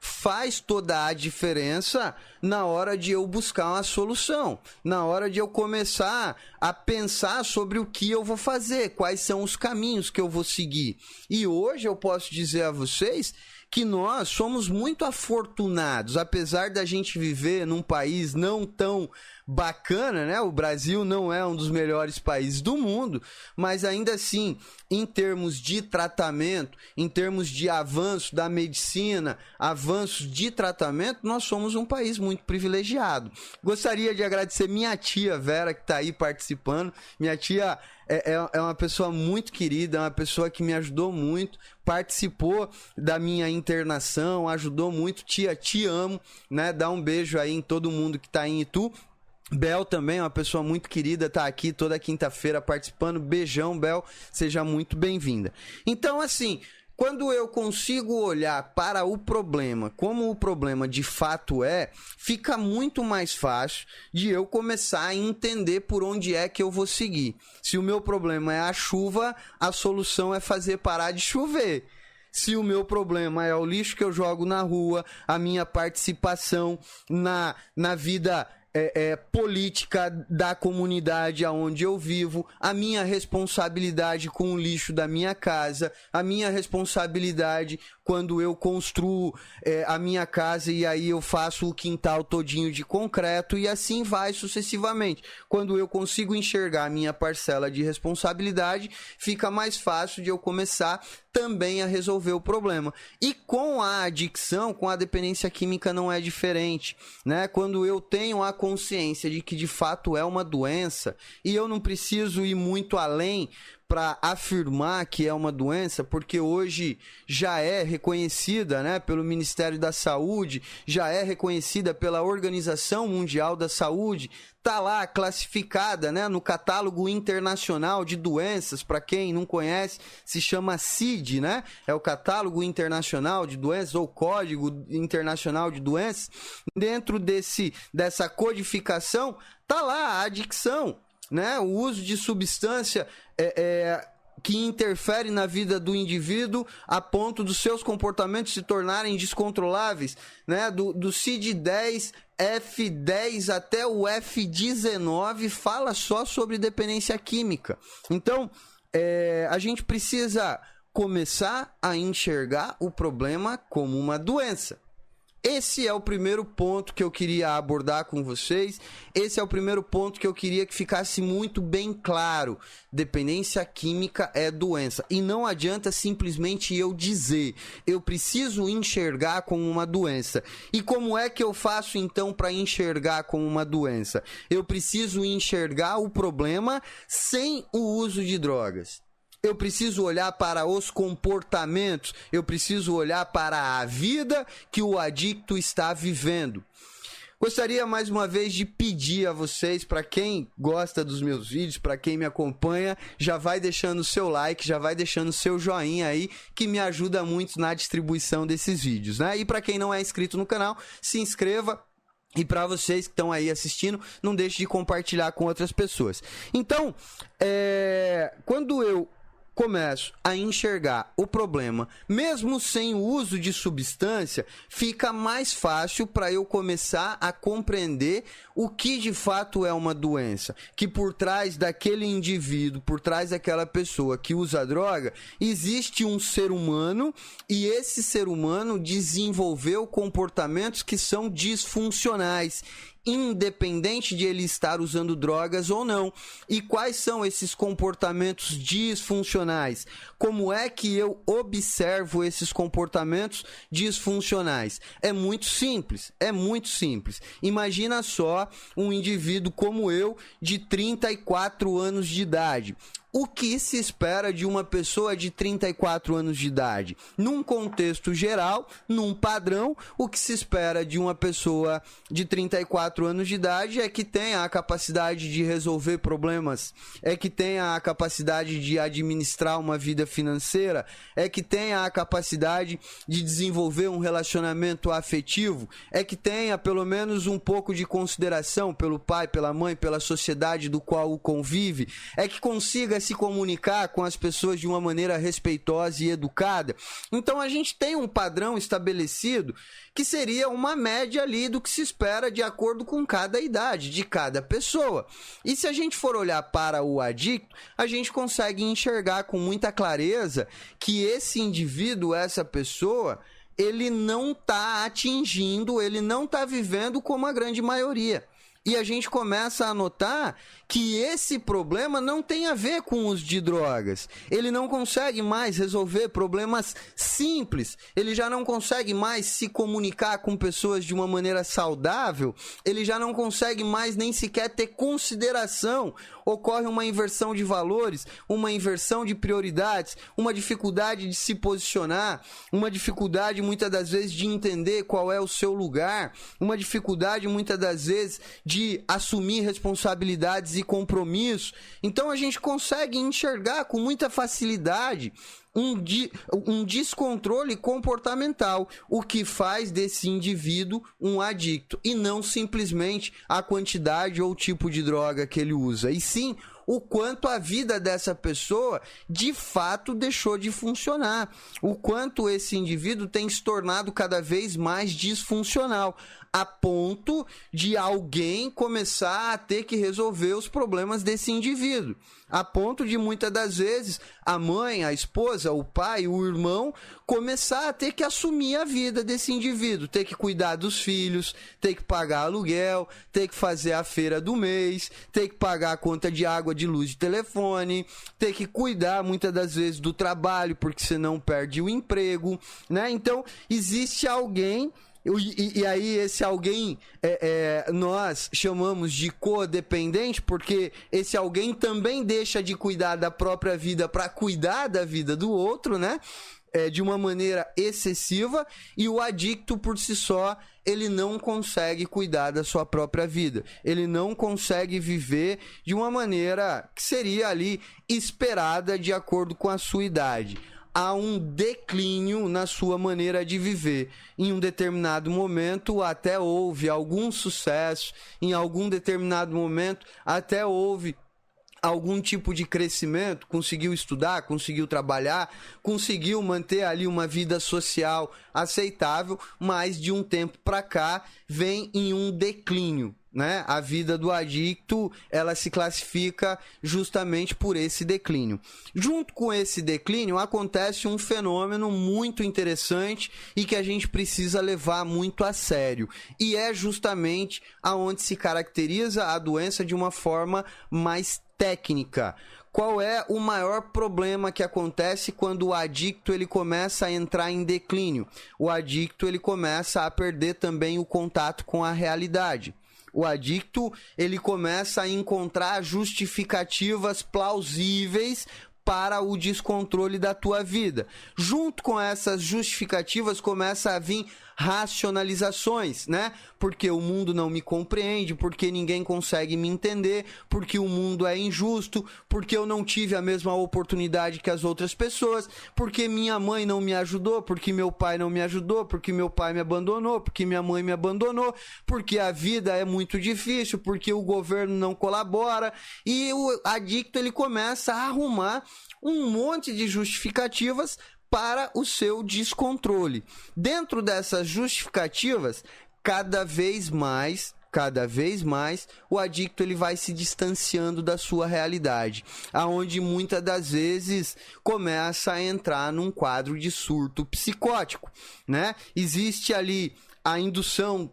faz toda a diferença na hora de eu buscar uma solução, na hora de eu começar a pensar sobre o que eu vou fazer, quais são os caminhos que eu vou seguir. E hoje eu posso dizer a vocês que nós somos muito afortunados, apesar da gente viver num país não tão bacana, né? O Brasil não é um dos melhores países do mundo, mas ainda assim, em termos de tratamento, em termos de avanço da medicina, avanços de tratamento, nós somos um país muito privilegiado. Gostaria de agradecer minha tia Vera, que está aí participando. Minha tia é uma pessoa muito querida, é uma pessoa que me ajudou muito, participou da minha internação, ajudou muito. Tia, te amo, né? Dá um beijo aí em todo mundo que está em Itu. Bel também, uma pessoa muito querida, tá aqui toda quinta-feira participando. Beijão, Bel, seja muito bem-vinda. Então, assim, quando eu consigo olhar para o problema como o problema de fato fica muito mais fácil de eu começar a entender por onde é que eu vou seguir. Se o meu problema é a chuva, a solução é fazer parar de chover. Se o meu problema é o lixo que eu jogo na rua, a minha participação na vida política da comunidade aonde eu vivo, a minha responsabilidade com o lixo da minha casa, a minha responsabilidade quando eu construo a minha casa e aí eu faço o quintal todinho de concreto e assim vai sucessivamente. Quando eu consigo enxergar a minha parcela de responsabilidade, fica mais fácil de eu começar também a resolver o problema. E com a adicção, com a dependência química não é diferente, né? Quando eu tenho a consciência de que de fato é uma doença e eu não preciso ir muito além para afirmar que é uma doença, porque hoje já é reconhecida, né, pelo Ministério da Saúde, já é reconhecida pela Organização Mundial da Saúde, tá lá classificada, né, no catálogo internacional de doenças. Para quem não conhece, se chama CID, né? É o catálogo internacional de doenças ou código internacional de doenças. Dentro dessa codificação tá lá a adicção, né? O uso de substância que interfere na vida do indivíduo a ponto dos seus comportamentos se tornarem descontroláveis, né? Do CID-10, F10 até o F19 fala só sobre dependência química. Então, a gente precisa começar a enxergar o problema como uma doença. esse é o primeiro ponto que eu queria abordar com vocês. Esse é o primeiro ponto que eu queria que ficasse muito bem claro. Dependência química é doença. E não adianta simplesmente eu dizer. Eu preciso enxergar como uma doença. E como é que eu faço então para enxergar como uma doença? Eu preciso enxergar o problema sem o uso de drogas. Eu preciso olhar para os comportamentos, eu preciso olhar para a vida que o adicto está vivendo. Gostaria mais uma vez de pedir a vocês, para quem gosta dos meus vídeos, para quem me acompanha, já vai deixando o seu like, já vai deixando o seu joinha aí, que me ajuda muito na distribuição desses vídeos, né? E para quem não é inscrito no canal, se inscreva. E para vocês que estão aí assistindo, não deixe de compartilhar com outras pessoas. Então, quando eu começo a enxergar o problema, mesmo sem o uso de substância, fica mais fácil para eu começar a compreender o que de fato é uma doença. Que por trás daquele indivíduo, por trás daquela pessoa que usa droga, existe um ser humano e esse ser humano desenvolveu comportamentos que são disfuncionais, independente de ele estar usando drogas ou não. E quais são esses comportamentos disfuncionais? Como é que eu observo esses comportamentos disfuncionais? É muito simples, é muito simples. Imagina só um indivíduo como eu, de 34 anos de idade. O que se espera de uma pessoa de 34 anos de idade? Num contexto geral, num padrão, o que se espera de uma pessoa de 34 anos de idade é que tenha a capacidade de resolver problemas, é que tenha a capacidade de administrar uma vida financeira, é que tenha a capacidade de desenvolver um relacionamento afetivo, é que tenha pelo menos um pouco de consideração pelo pai, pela mãe, pela sociedade do qual o convive, é que consiga se comunicar com as pessoas de uma maneira respeitosa e educada. Então a gente tem um padrão estabelecido que seria uma média ali do que se espera de acordo com cada idade de cada pessoa. E se a gente for olhar para o adicto, a gente consegue enxergar com muita clareza que esse indivíduo, essa pessoa, ele não está atingindo, ele não está vivendo como a grande maioria. E a gente começa a notar que esse problema não tem a ver com o uso de drogas. Ele não consegue mais resolver problemas simples. Ele já não consegue mais se comunicar com pessoas de uma maneira saudável. Ele já não consegue mais nem sequer ter consideração. Ocorre uma inversão de valores, uma inversão de prioridades, uma dificuldade de se posicionar, uma dificuldade muitas das vezes de entender qual é o seu lugar, uma dificuldade muitas das vezes de assumir responsabilidades e compromissos. Então a gente consegue enxergar com muita facilidade um descontrole comportamental, o que faz desse indivíduo um adicto, e não simplesmente a quantidade ou o tipo de droga que ele usa, e sim o quanto a vida dessa pessoa de fato deixou de funcionar, o quanto esse indivíduo tem se tornado cada vez mais disfuncional, a ponto de alguém começar a ter que resolver os problemas desse indivíduo, a ponto de muitas das vezes a mãe, a esposa, o pai, o irmão começar a ter que assumir a vida desse indivíduo, ter que cuidar dos filhos, ter que pagar aluguel, ter que fazer a feira do mês, ter que pagar a conta de água, de luz, de telefone, ter que cuidar muitas das vezes do trabalho, porque senão perde o emprego, né? Então existe alguém. E aí esse alguém nós chamamos de codependente, porque esse alguém também deixa de cuidar da própria vida para cuidar da vida do outro, né? De uma maneira excessiva, e o adicto por si só, ele não consegue cuidar da sua própria vida, ele não consegue viver de uma maneira que seria ali esperada de acordo com a sua idade. Há um declínio na sua maneira de viver. Em um determinado momento até houve algum sucesso, em algum determinado momento até houve algum tipo de crescimento, conseguiu estudar, conseguiu trabalhar, conseguiu manter ali uma vida social aceitável, mas de um tempo para cá vem em um declínio. né? A vida do adicto, ela se classifica justamente por esse declínio. Junto com esse declínio, acontece um fenômeno muito interessante e que a gente precisa levar muito a sério. E é justamente aonde se caracteriza a doença de uma forma mais técnica. Qual é o maior problema que acontece quando o adicto ele começa a entrar em declínio? O adicto ele começa a perder também o contato com a realidade. O adicto ele começa a encontrar justificativas plausíveis para o descontrole da tua vida. Junto com essas justificativas começa a vir racionalizações, né? Porque o mundo não me compreende, porque ninguém consegue me entender, porque o mundo é injusto, porque eu não tive a mesma oportunidade que as outras pessoas, porque minha mãe não me ajudou, porque meu pai não me ajudou, porque meu pai me abandonou, porque minha mãe me abandonou, porque a vida é muito difícil, porque o governo não colabora, e o adicto ele começa a arrumar um monte de justificativas para o seu descontrole. Dentro dessas justificativas, cada vez mais, o adicto ele vai se distanciando da sua realidade, aonde muitas das vezes começa a entrar num quadro de surto psicótico, né? Existe ali a indução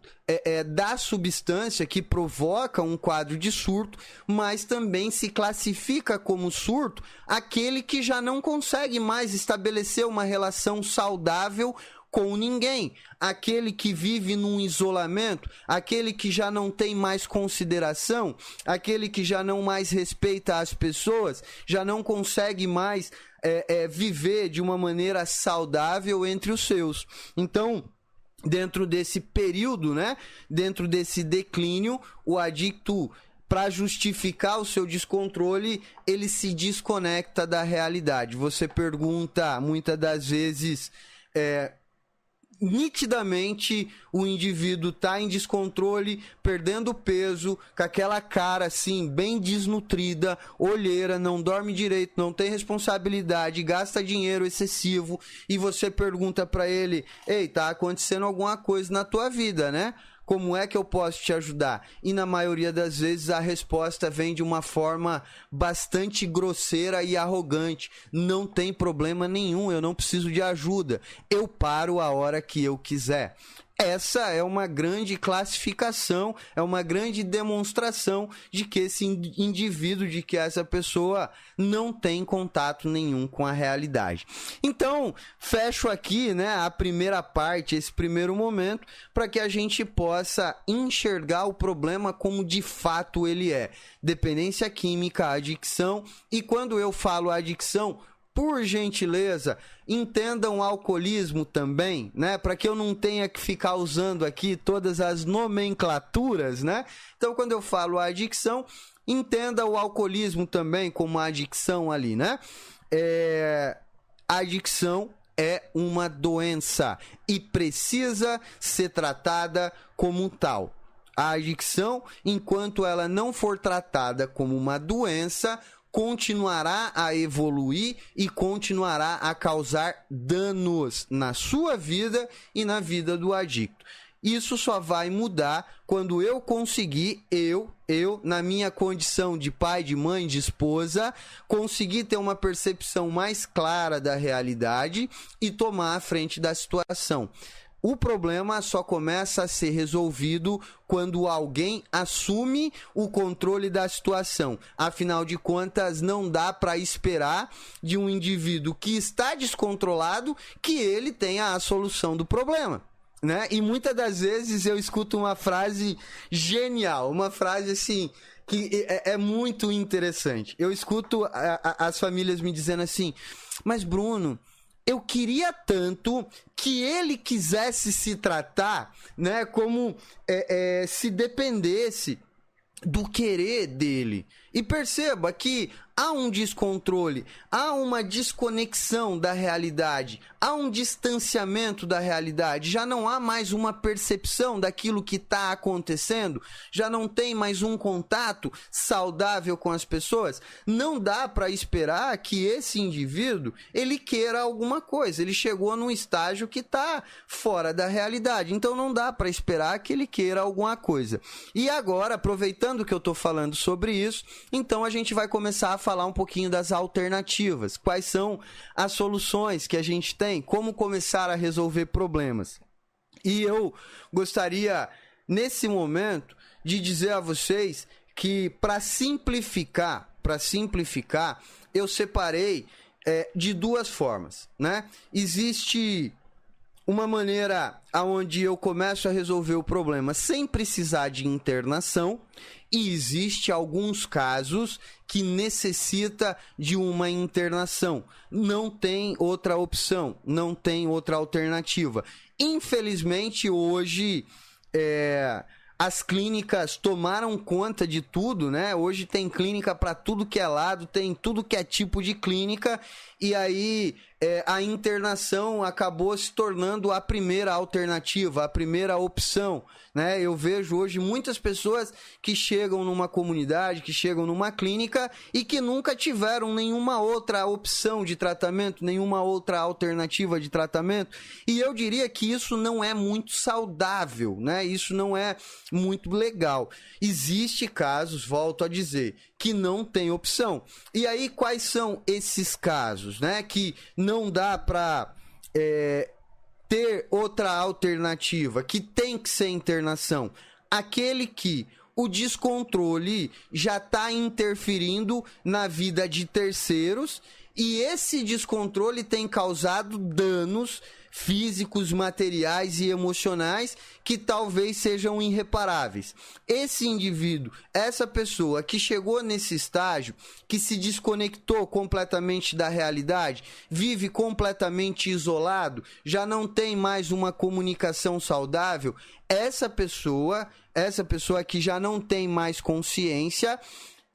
da substância que provoca um quadro de surto, mas também se classifica como surto aquele que já não consegue mais estabelecer uma relação saudável com ninguém, aquele que vive num isolamento, aquele que já não tem mais consideração, aquele que já não mais respeita as pessoas, já não consegue mais viver de uma maneira saudável entre os seus. Então, dentro desse período, né, dentro desse declínio, o adicto, para justificar o seu descontrole, ele se desconecta da realidade. Você pergunta, muitas das vezes, nitidamente o indivíduo está em descontrole, perdendo peso, com aquela cara assim, bem desnutrida, olheira, não dorme direito, não tem responsabilidade, gasta dinheiro excessivo, e você pergunta para ele: ei, tá acontecendo alguma coisa na tua vida, né? Como é que eu posso te ajudar? E na maioria das vezes a resposta vem de uma forma bastante grosseira e arrogante. Não tem problema nenhum, eu não preciso de ajuda. Eu paro a hora que eu quiser. Essa é uma grande classificação, é uma grande demonstração de que esse indivíduo, de que essa pessoa não tem contato nenhum com a realidade. Então, fecho aqui, né, a primeira parte, esse primeiro momento, para que a gente possa enxergar o problema como de fato ele é. Dependência química, adicção, e quando eu falo adicção, por gentileza, entendam o alcoolismo também, né? Para que eu não tenha que ficar usando aqui todas as nomenclaturas, né? Então, quando eu falo adicção, entenda o alcoolismo também como a adicção ali, né? A adicção é uma doença e precisa ser tratada como tal. A adicção, enquanto ela não for tratada como uma doença, continuará a evoluir e continuará a causar danos na sua vida e na vida do adicto. Isso só vai mudar quando eu conseguir, na minha condição de pai, de mãe, de esposa, conseguir ter uma percepção mais clara da realidade e tomar a frente da situação. O problema só começa a ser resolvido quando alguém assume o controle da situação. Afinal de contas, não dá para esperar de um indivíduo que está descontrolado que ele tenha a solução do problema, né? E muitas das vezes eu escuto uma frase genial, uma frase assim que é muito interessante. Eu escuto as famílias me dizendo assim: mas Bruno, eu queria tanto que ele quisesse se tratar, né, como se dependesse do querer dele. E perceba que há um descontrole, há uma desconexão da realidade, há um distanciamento da realidade, já não há mais uma percepção daquilo que está acontecendo, já não tem mais um contato saudável com as pessoas. Não dá para esperar que esse indivíduo ele queira alguma coisa, ele chegou num estágio que está fora da realidade, então não dá para esperar que ele queira alguma coisa. E agora, aproveitando que eu estou falando sobre isso, então a gente vai começar a falar um pouquinho das alternativas. Quais são as soluções que a gente tem? Como começar a resolver problemas? E eu gostaria, nesse momento, de dizer a vocês que, para simplificar, eu separei de duas formas, né? Existe uma maneira onde eu começo a resolver o problema sem precisar de internação, e existe alguns casos que necessita de uma internação. Não tem outra opção, não tem outra alternativa. Infelizmente, hoje, as clínicas tomaram conta de tudo, né? Hoje tem clínica para tudo que é lado, tem tudo que é tipo de clínica, e aí a internação acabou se tornando a primeira alternativa, a primeira opção, né? Eu vejo hoje muitas pessoas que chegam numa comunidade, que chegam numa clínica e que nunca tiveram nenhuma outra opção de tratamento, nenhuma outra alternativa de tratamento, e eu diria que isso não é muito saudável, né? Isso não é muito legal. Existe casos, volto a dizer, que não tem opção. E aí, quais são esses casos, né? Que não dá para ter outra alternativa, que tem que ser internação. Aquele que o descontrole já está interferindo na vida de terceiros, e esse descontrole tem causado danos físicos, materiais e emocionais que talvez sejam irreparáveis. Esse indivíduo, essa pessoa que chegou nesse estágio, que se desconectou completamente da realidade, vive completamente isolado, já não tem mais uma comunicação saudável, essa pessoa que já não tem mais consciência,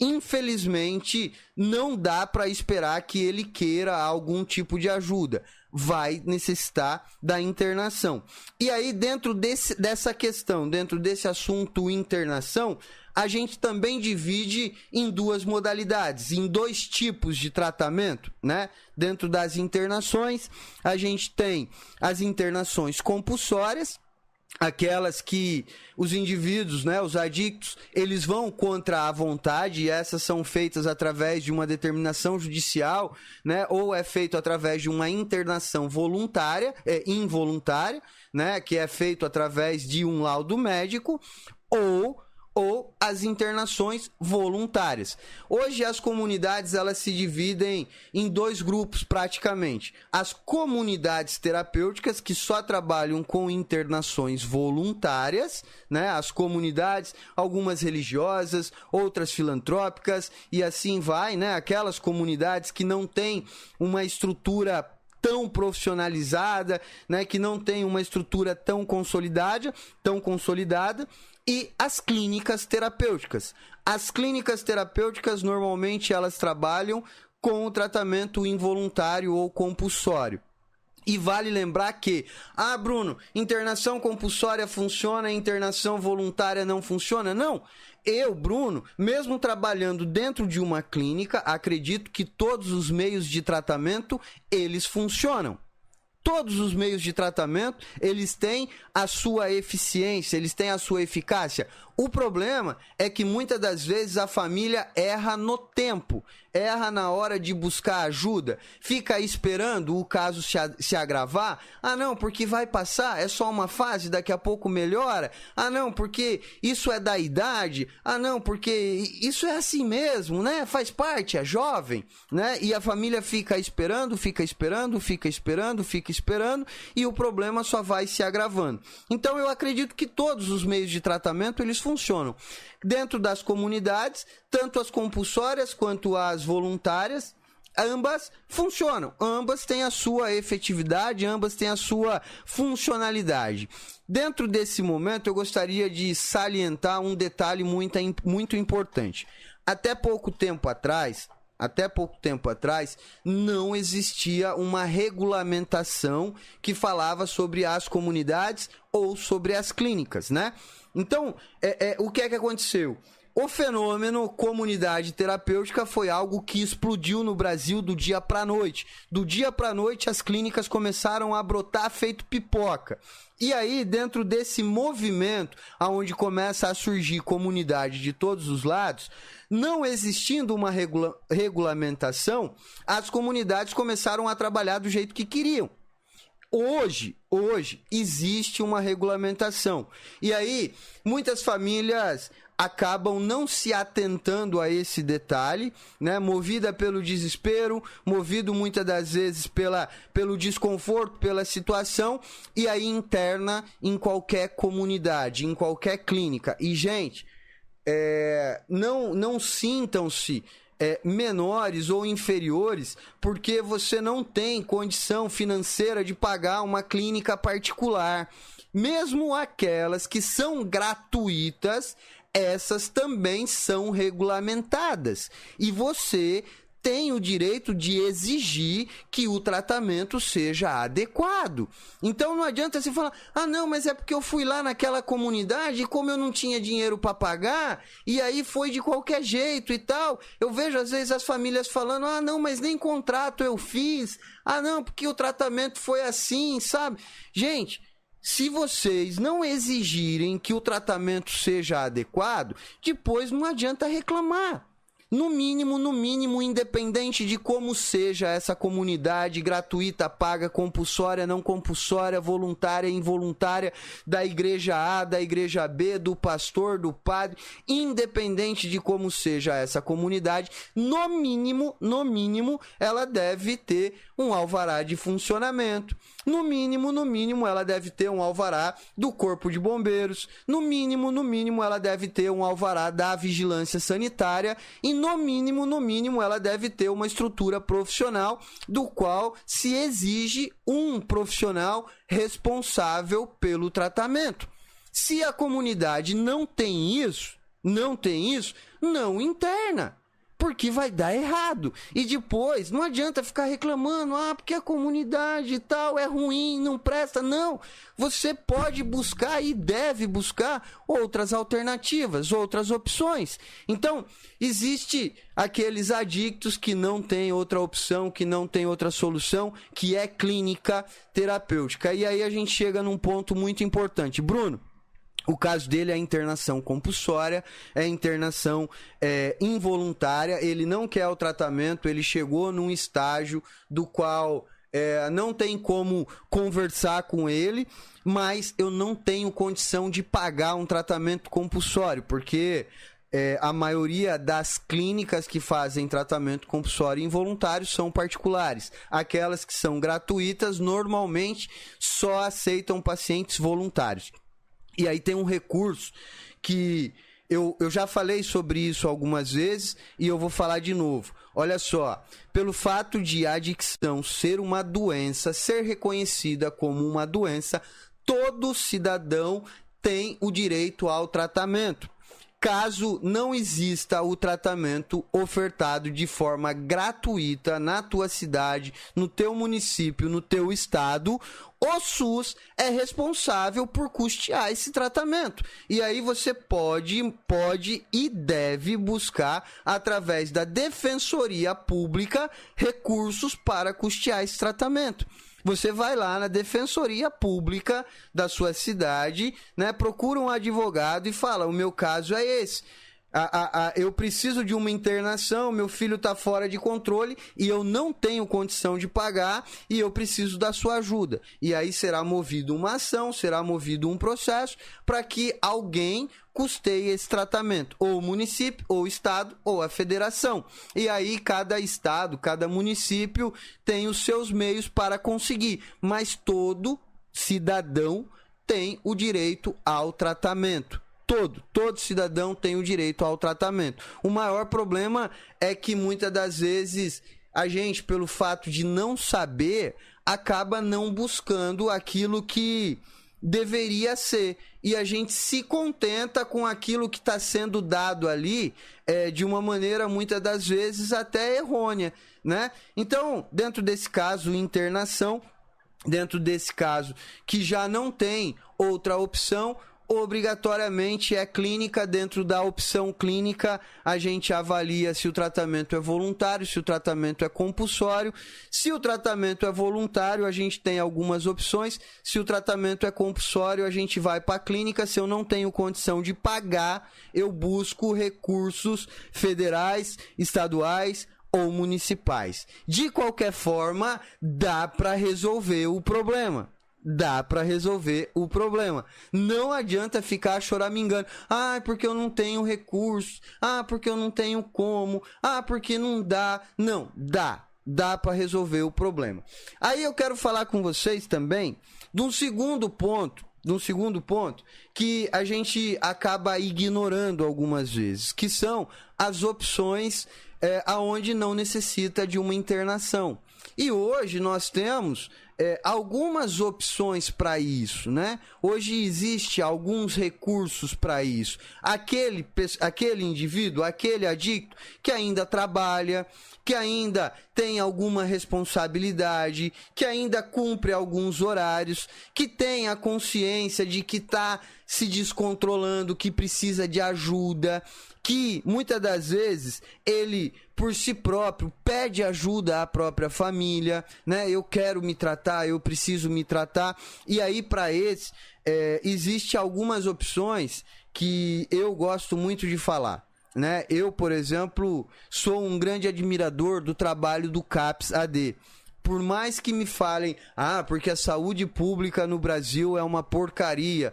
infelizmente, não dá para esperar que ele queira algum tipo de ajuda. Vai necessitar da internação. E aí, dentro dessa questão, dentro desse assunto internação, a gente também divide em duas modalidades, em dois tipos de tratamento, né? Dentro das internações, a gente tem as internações compulsórias, aquelas que os indivíduos, né, os adictos, eles vão contra a vontade, e essas são feitas através de uma determinação judicial, né, ou é feito através de uma internação voluntária, involuntária, né, que é feito através de um laudo médico, ou as internações voluntárias. Hoje as comunidades elas se dividem em dois grupos praticamente. As comunidades terapêuticas, que só trabalham com internações voluntárias, né? As comunidades, algumas religiosas, outras filantrópicas, e assim vai, né? Aquelas comunidades que não têm uma estrutura tão profissionalizada, né? Que não tem uma estrutura tão consolidada, e as clínicas terapêuticas. As clínicas terapêuticas, normalmente, elas trabalham com o tratamento involuntário ou compulsório. E vale lembrar que, Bruno, internação compulsória funciona, internação voluntária não funciona? Não. Eu, Bruno, mesmo trabalhando dentro de uma clínica, acredito que todos os meios de tratamento, eles funcionam. Todos os meios de tratamento, eles têm a sua eficiência, eles têm a sua eficácia. O problema é que muitas das vezes a família erra no tempo, erra na hora de buscar ajuda, fica esperando o caso se agravar. Não, porque vai passar, é só uma fase, daqui a pouco melhora. Não, porque isso é da idade. Não, porque isso é assim mesmo, né? Faz parte, é jovem, né? E a família fica esperando, e o problema só vai se agravando. Então eu acredito que todos os meios de tratamento, eles funcionam. Dentro das comunidades, tanto as compulsórias quanto as voluntárias, ambas funcionam, ambas têm a sua efetividade, ambas têm a sua funcionalidade. Dentro desse momento, eu gostaria de salientar um detalhe muito importante. Até pouco tempo atrás, até pouco tempo atrás, não existia uma regulamentação que falava sobre as comunidades ou sobre as clínicas, né? Então, o que é que aconteceu? O fenômeno comunidade terapêutica foi algo que explodiu no Brasil do dia para a noite. Do dia para a noite, as clínicas começaram a brotar feito pipoca. E aí, dentro desse movimento, onde começa a surgir comunidade de todos os lados, não existindo uma regulamentação, as comunidades começaram a trabalhar do jeito que queriam. Hoje existe uma regulamentação. E aí, muitas famílias acabam não se atentando a esse detalhe, né? Movida pelo desespero, movido muitas das vezes pelo desconforto, pela situação, e aí interna em qualquer comunidade, em qualquer clínica. E, gente, não sintam-se menores ou inferiores porque você não tem condição financeira de pagar uma clínica particular. Mesmo aquelas que são gratuitas, essas também são regulamentadas. E você tem o direito de exigir que o tratamento seja adequado. Então não adianta você falar, não, mas é porque eu fui lá naquela comunidade e como eu não tinha dinheiro para pagar, e aí foi de qualquer jeito e tal. Eu vejo às vezes as famílias falando, não, mas nem contrato eu fiz, não, porque o tratamento foi assim, sabe? Gente, se vocês não exigirem que o tratamento seja adequado, depois não adianta reclamar. No mínimo, independente de como seja essa comunidade gratuita, paga, compulsória, não compulsória, voluntária, involuntária, da igreja A, da igreja B, do pastor, do padre, independente de como seja essa comunidade, no mínimo, ela deve ter um alvará de funcionamento. No mínimo, ela deve ter um alvará do Corpo de Bombeiros. No mínimo, ela deve ter um alvará da Vigilância Sanitária. E no mínimo, ela deve ter uma estrutura profissional do qual se exige um profissional responsável pelo tratamento. Se a comunidade não tem isso, não interna. Porque vai dar errado. E depois, não adianta ficar reclamando, porque a comunidade e tal é ruim, não presta. Não, você pode buscar e deve buscar outras alternativas, outras opções. Então, existe aqueles adictos que não tem outra opção, que não tem outra solução, que é clínica terapêutica. E aí a gente chega num ponto muito importante. Bruno, o caso dele é a internação compulsória, é a internação involuntária, ele não quer o tratamento, ele chegou num estágio do qual não tem como conversar com ele, mas eu não tenho condição de pagar um tratamento compulsório, porque a maioria das clínicas que fazem tratamento compulsório involuntário são particulares. Aquelas que são gratuitas normalmente só aceitam pacientes voluntários. E aí tem um recurso que eu já falei sobre isso algumas vezes e eu vou falar de novo. Olha só, pelo fato de a adicção ser uma doença, ser reconhecida como uma doença, todo cidadão tem o direito ao tratamento. Caso não exista o tratamento ofertado de forma gratuita na tua cidade, no teu município, no teu estado, o SUS é responsável por custear esse tratamento. E aí você pode e deve buscar, através da Defensoria Pública, recursos para custear esse tratamento. Você vai lá na Defensoria Pública da sua cidade, né, procura um advogado e fala, o meu caso é esse. Eu preciso de uma internação, meu filho está fora de controle e eu não tenho condição de pagar e eu preciso da sua ajuda. E aí será movido uma ação, será movido um processo para que alguém custeie esse tratamento, ou o município, ou o estado, ou a federação. E aí cada estado, cada município tem os seus meios para conseguir, mas todo cidadão tem o direito ao tratamento. Todo cidadão tem o direito ao tratamento. O maior problema é que muitas das vezes a gente, pelo fato de não saber, acaba não buscando aquilo que deveria ser. E a gente se contenta com aquilo que está sendo dado ali de uma maneira, muitas das vezes, até errônea, né? Então, dentro desse caso, internação, dentro desse caso que já não tem outra opção, obrigatoriamente é clínica. Dentro da opção clínica, a gente avalia se o tratamento é voluntário, se o tratamento é compulsório. Se o tratamento é voluntário, a gente tem algumas opções. Se o tratamento é compulsório, a gente vai para a clínica. Se eu não tenho condição de pagar, eu busco recursos federais, estaduais ou municipais. De qualquer forma, dá para resolver o problema. Dá para resolver o problema. Não adianta ficar choramingando. Ah, porque eu não tenho recurso. Ah, porque eu não tenho como. Ah, porque não dá. Não, dá. Dá para resolver o problema. Aí eu quero falar com vocês também de um segundo ponto que a gente acaba ignorando algumas vezes, que são as opções aonde não necessita de uma internação. E hoje nós temos algumas opções para isso, né? Hoje existe alguns recursos para isso. Aquele indivíduo, aquele adicto que ainda trabalha, que ainda tem alguma responsabilidade, que ainda cumpre alguns horários, que tem a consciência de que está se descontrolando, que precisa de ajuda, que muitas das vezes ele, por si próprio, pede ajuda à própria família, né? Eu quero me tratar, eu preciso me tratar. E aí, para esse, existe algumas opções que eu gosto muito de falar, né? Eu, por exemplo, sou um grande admirador do trabalho do CAPS-AD. Por mais que me falem, porque a saúde pública no Brasil é uma porcaria,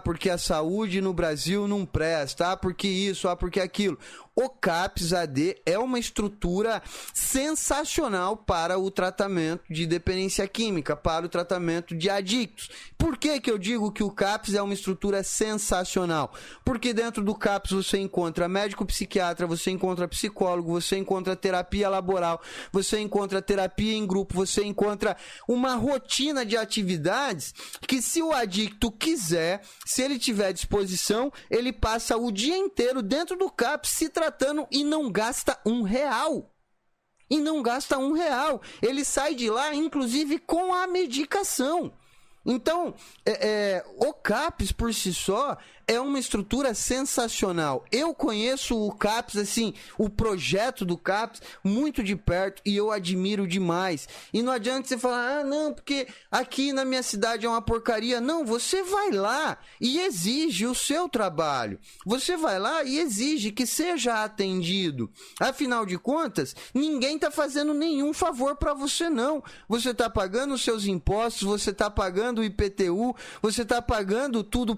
porque a saúde no Brasil não presta, porque isso, porque aquilo. O CAPS-AD é uma estrutura sensacional para o tratamento de dependência química, para o tratamento de adictos. Por que eu digo que o CAPS é uma estrutura sensacional? Porque dentro do CAPS você encontra médico psiquiatra, você encontra psicólogo, você encontra terapia laboral, você encontra terapia em grupo, você encontra uma rotina de atividades que, se o adicto quiser, se ele tiver disposição, ele passa o dia inteiro dentro do CAPS se tratando e não gasta R$1. E não gasta R$1. Ele sai de lá, inclusive, com a medicação. Então, o CAPS por si só é uma estrutura sensacional. Eu conheço o CAPS, assim, o projeto do CAPS, muito de perto, e eu admiro demais. E não adianta você falar, não, porque aqui na minha cidade é uma porcaria. Não, você vai lá e exige o seu trabalho. Você vai lá e exige que seja atendido. Afinal de contas, ninguém está fazendo nenhum favor para você, não. Você está pagando os seus impostos, você está pagando o IPTU, você está pagando tudo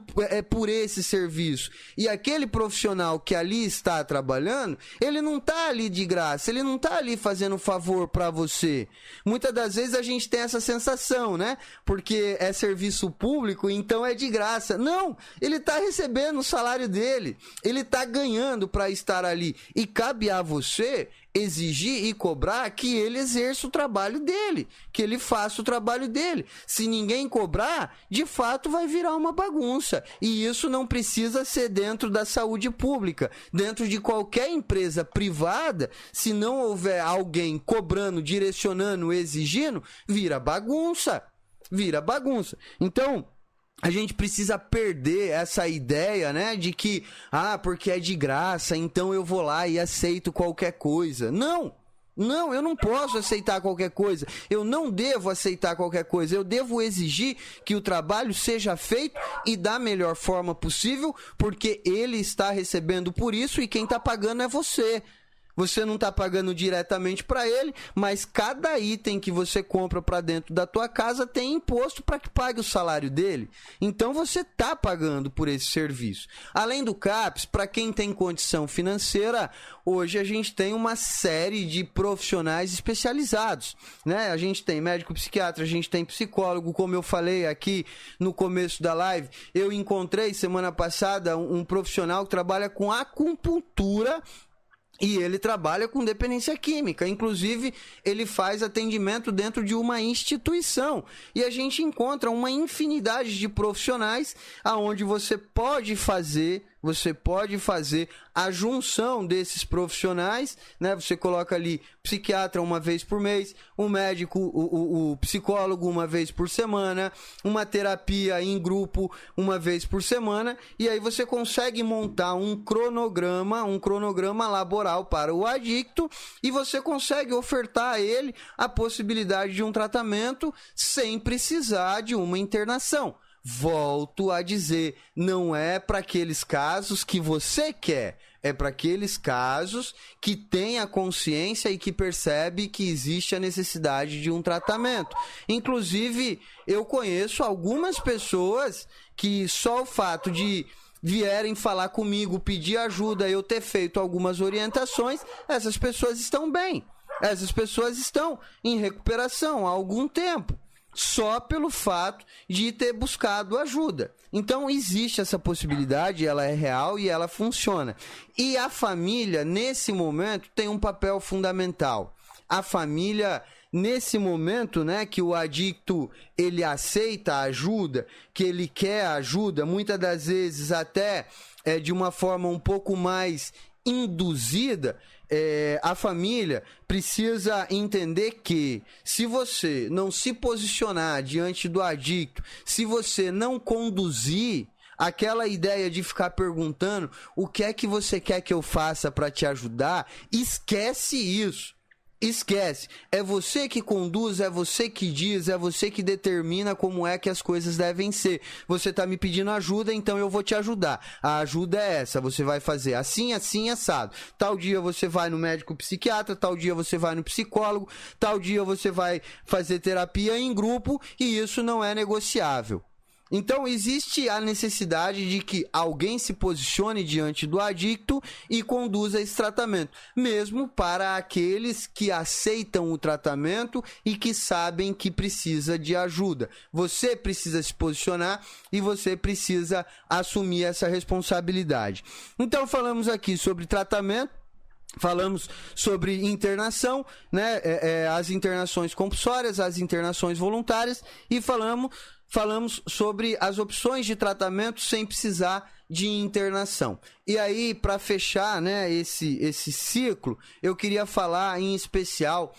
por esse serviço. E aquele profissional que ali está trabalhando, ele não está ali de graça, ele não está ali fazendo favor para você. Muitas das vezes a gente tem essa sensação, né? Porque é serviço público, então é de graça. Não, ele está recebendo o salário dele, ele está ganhando para estar ali. E cabe a você exigir e cobrar que ele exerça o trabalho dele, que ele faça o trabalho dele. Se ninguém cobrar, de fato vai virar uma bagunça. E isso não precisa ser dentro da saúde pública. Dentro de qualquer empresa privada, se não houver alguém cobrando, direcionando, exigindo, vira bagunça. Vira bagunça. Então, a gente precisa perder essa ideia, né, de que, porque é de graça, então eu vou lá e aceito qualquer coisa. Não, eu não posso aceitar qualquer coisa. Eu não devo aceitar qualquer coisa. Eu devo exigir que o trabalho seja feito e da melhor forma possível, porque ele está recebendo por isso e quem está pagando é você. Você não está pagando diretamente para ele, mas cada item que você compra para dentro da tua casa tem imposto para que pague o salário dele. Então você está pagando por esse serviço. Além do CAPS, para quem tem condição financeira, hoje a gente tem uma série de profissionais especializados, né? A gente tem médico psiquiatra, a gente tem psicólogo, como eu falei aqui no começo da live. Eu encontrei semana passada um profissional que trabalha com acupuntura E ele trabalha com dependência química. Inclusive, ele faz atendimento dentro de uma instituição. E a gente encontra uma infinidade de profissionais aonde você pode fazer a junção desses profissionais, né? Você coloca ali psiquiatra uma vez por mês, o médico, o psicólogo uma vez por semana, uma terapia em grupo uma vez por semana, e aí você consegue montar um cronograma laboral para o adicto, e você consegue ofertar a ele a possibilidade de um tratamento sem precisar de uma internação. Volto a dizer, não é para aqueles casos que você quer, é para aqueles casos que tem a consciência e que percebe que existe a necessidade de um tratamento. Inclusive, eu conheço algumas pessoas que só o fato de vierem falar comigo, pedir ajuda, eu ter feito algumas orientações, essas pessoas estão bem, essas pessoas estão em recuperação há algum tempo. Só pelo fato de ter buscado ajuda. Então existe essa possibilidade, ela é real e ela funciona. E a família, nesse momento, tem um papel fundamental. A família, nesse momento, né, que o adicto ele aceita a ajuda, que ele quer ajuda, muitas das vezes até de uma forma um pouco mais induzida, a família precisa entender que se você não se posicionar diante do adicto, se você não conduzir aquela ideia de ficar perguntando o que é que você quer que eu faça para te ajudar, esquece isso. Esquece, é você que conduz, é você que diz, é você que determina como é que as coisas devem ser. Você está me pedindo ajuda, então eu vou te ajudar. A ajuda é essa, você vai fazer assim, assim, assado. Tal dia você vai no médico psiquiatra, tal dia você vai no psicólogo, tal dia você vai fazer terapia em grupo e isso não é negociável. Então, existe a necessidade de que alguém se posicione diante do adicto e conduza esse tratamento, mesmo para aqueles que aceitam o tratamento e que sabem que precisa de ajuda. Você precisa se posicionar e você precisa assumir essa responsabilidade. Então, falamos aqui sobre tratamento. Falamos sobre internação, né? As internações compulsórias, as internações voluntárias e falamos sobre as opções de tratamento sem precisar de internação. E aí, para fechar, né, esse ciclo, eu queria falar em especial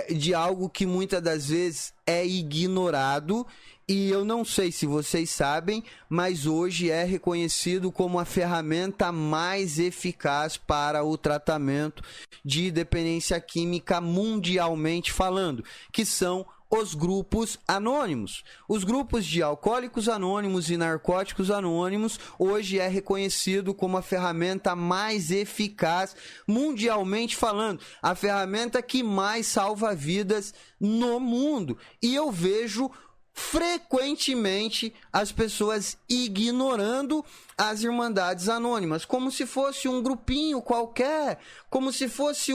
de algo que muitas das vezes é ignorado. E eu não sei se vocês sabem, mas hoje é reconhecido como a ferramenta mais eficaz para o tratamento de dependência química mundialmente falando, que são os grupos anônimos. Os grupos de alcoólicos anônimos e narcóticos anônimos hoje é reconhecido como a ferramenta mais eficaz mundialmente falando, a ferramenta que mais salva vidas no mundo. E eu vejo frequentemente as pessoas ignorando as Irmandades Anônimas, como se fosse um grupinho qualquer, como se fosse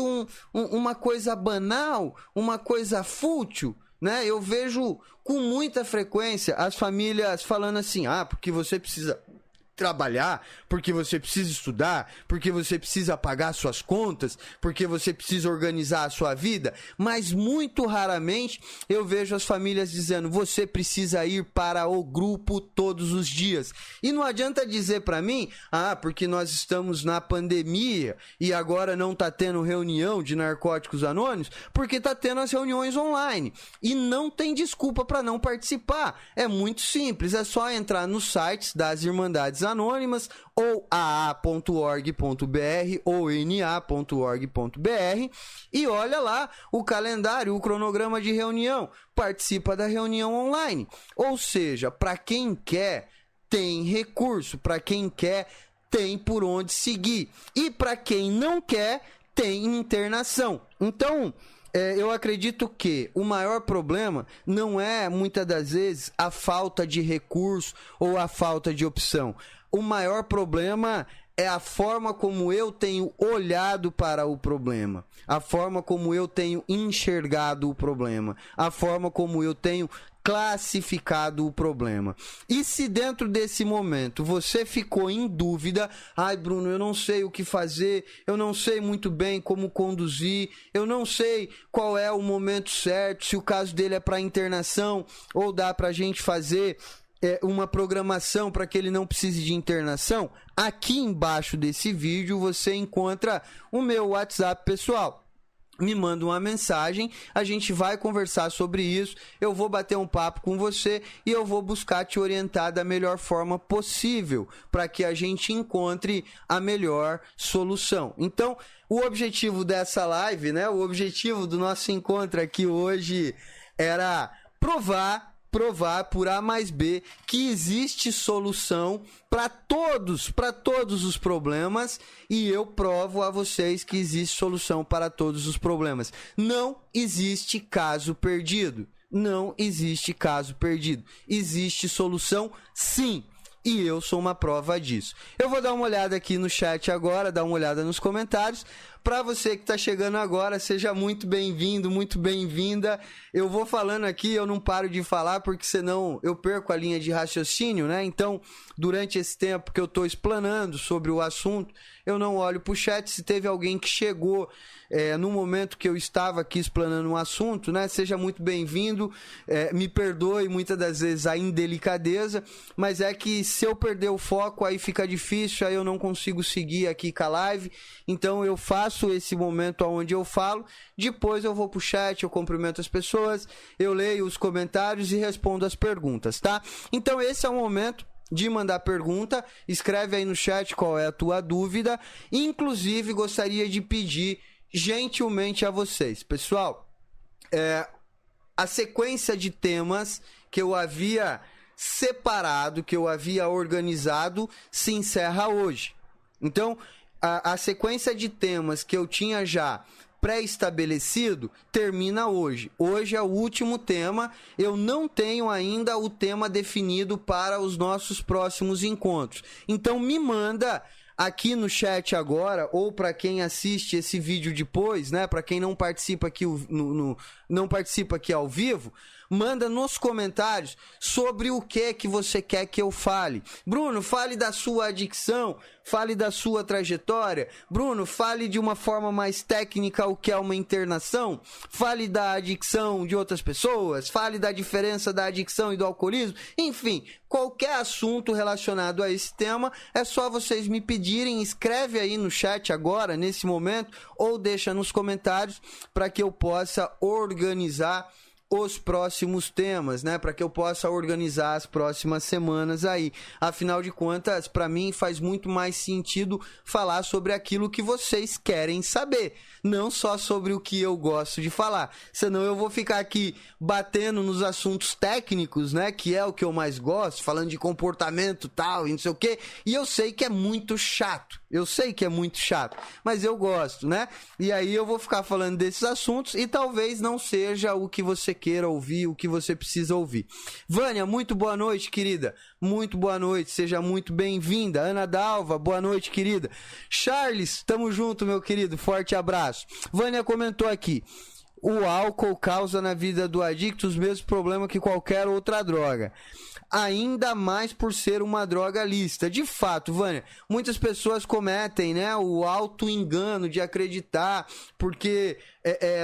uma coisa banal, uma coisa fútil, né? Eu vejo com muita frequência as famílias falando assim, porque você precisa trabalhar, porque você precisa estudar, porque você precisa pagar suas contas, porque você precisa organizar a sua vida, mas muito raramente eu vejo as famílias dizendo, você precisa ir para o grupo todos os dias. E não adianta dizer para mim, porque nós estamos na pandemia e agora não está tendo reunião de narcóticos anônimos, porque está tendo as reuniões online. E não tem desculpa para não participar. É muito simples, é só entrar nos sites das Irmandades Anônimas, ou aa.org.br ou na.org.br e olha lá o calendário, o cronograma de reunião, participa da reunião online. Ou seja, para quem quer, tem recurso, para quem quer, tem por onde seguir. E para quem não quer, tem internação. Então, eu acredito que o maior problema não é, muitas das vezes, a falta de recurso ou a falta de opção. O maior problema é a forma como eu tenho olhado para o problema, a forma como eu tenho enxergado o problema, a forma como eu tenho classificado o problema. E se dentro desse momento você ficou em dúvida, ai Bruno, eu não sei o que fazer, eu não sei muito bem como conduzir, eu não sei qual é o momento certo, se o caso dele é para internação ou dá pra gente fazer uma programação para que ele não precise de internação, aqui embaixo desse vídeo você encontra o meu WhatsApp pessoal. Me manda uma mensagem, a gente vai conversar sobre isso, eu vou bater um papo com você e eu vou buscar te orientar da melhor forma possível para que a gente encontre a melhor solução. Então, o objetivo dessa live, né, o objetivo do nosso encontro aqui hoje era provar por A mais B que existe solução para todos os problemas e eu provo a vocês que existe solução para todos os problemas. Não existe caso perdido. Não existe caso perdido. Existe solução, sim. E eu sou uma prova disso. Eu vou dar uma olhada aqui no chat agora, dar uma olhada nos comentários. Para você que está chegando agora, seja muito bem-vindo, muito bem-vinda. Eu vou falando aqui, eu não paro de falar, porque senão eu perco a linha de raciocínio, né? Então, durante esse tempo que eu estou explanando sobre o assunto, eu não olho para o chat. Se teve alguém que chegou no momento que eu estava aqui explanando um assunto, né? Seja muito bem-vindo. Me perdoe muitas das vezes a indelicadeza, mas é que se eu perder o foco, aí fica difícil, aí eu não consigo seguir aqui com a live. Então eu faço esse momento onde eu falo, depois eu vou pro chat, eu cumprimento as pessoas, eu leio os comentários e respondo as perguntas, tá? Então esse é o momento de mandar pergunta, escreve aí no chat qual é a tua dúvida. Inclusive gostaria de pedir gentilmente a vocês, pessoal, a sequência de temas que eu havia separado, que eu havia organizado, se encerra hoje. Então, a sequência de temas que eu tinha já pré-estabelecido termina hoje. Hoje é o último tema. Eu não tenho ainda o tema definido para os nossos próximos encontros. Então me manda aqui no chat agora, ou para quem assiste esse vídeo depois, né? Para quem não participa aqui não participa aqui ao vivo, manda nos comentários sobre o que você quer que eu fale. Bruno, fale da sua adicção, fale da sua trajetória. Bruno, fale de uma forma mais técnica o que é uma internação. Fale da adicção de outras pessoas, fale da diferença da adicção e do alcoolismo. Enfim, qualquer assunto relacionado a esse tema, é só vocês me pedirem. Escreve aí no chat agora, nesse momento, ou deixa nos comentários para que eu possa organizar os próximos temas, né? Para que eu possa organizar as próximas semanas aí. Afinal de contas, para mim faz muito mais sentido falar sobre aquilo que vocês querem saber, não só sobre o que eu gosto de falar. Senão eu vou ficar aqui batendo nos assuntos técnicos, né? Que é o que eu mais gosto, falando de comportamento tal e não sei o quê. E eu sei que é muito chato. Eu sei que é muito chato, mas eu gosto, né? E aí eu vou ficar falando desses assuntos e talvez não seja o que você queira ouvir, o que você precisa ouvir. Vânia, muito boa noite, querida. Muito boa noite, seja muito bem-vinda. Ana Dalva, boa noite, querida. Charles, tamo junto, meu querido. Forte abraço. Vânia comentou aqui: o álcool causa na vida do adicto os mesmos problemas que qualquer outra droga. Ainda mais por ser uma droga lícita. De fato, Vânia, muitas pessoas cometem, né, o auto-engano de acreditar porque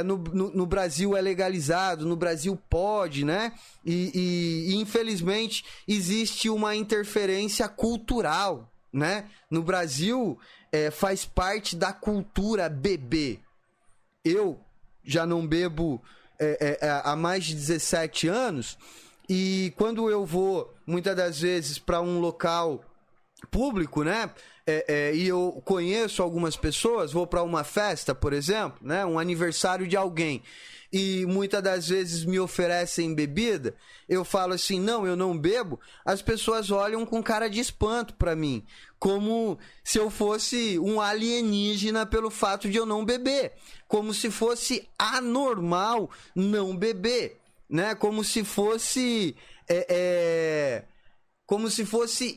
no Brasil é legalizado, no Brasil pode, né? E infelizmente existe uma interferência cultural, né? No Brasil faz parte da cultura beber. Eu já não bebo há mais de 17 anos. E quando eu vou, muitas das vezes, para um local público, né? E eu conheço algumas pessoas, vou para uma festa, por exemplo, né? Um aniversário de alguém, e muitas das vezes me oferecem bebida, eu falo assim, não, eu não bebo. As pessoas olham com cara de espanto para mim, como se eu fosse um alienígena pelo fato de eu não beber, como se fosse anormal não beber, né? Como se fosse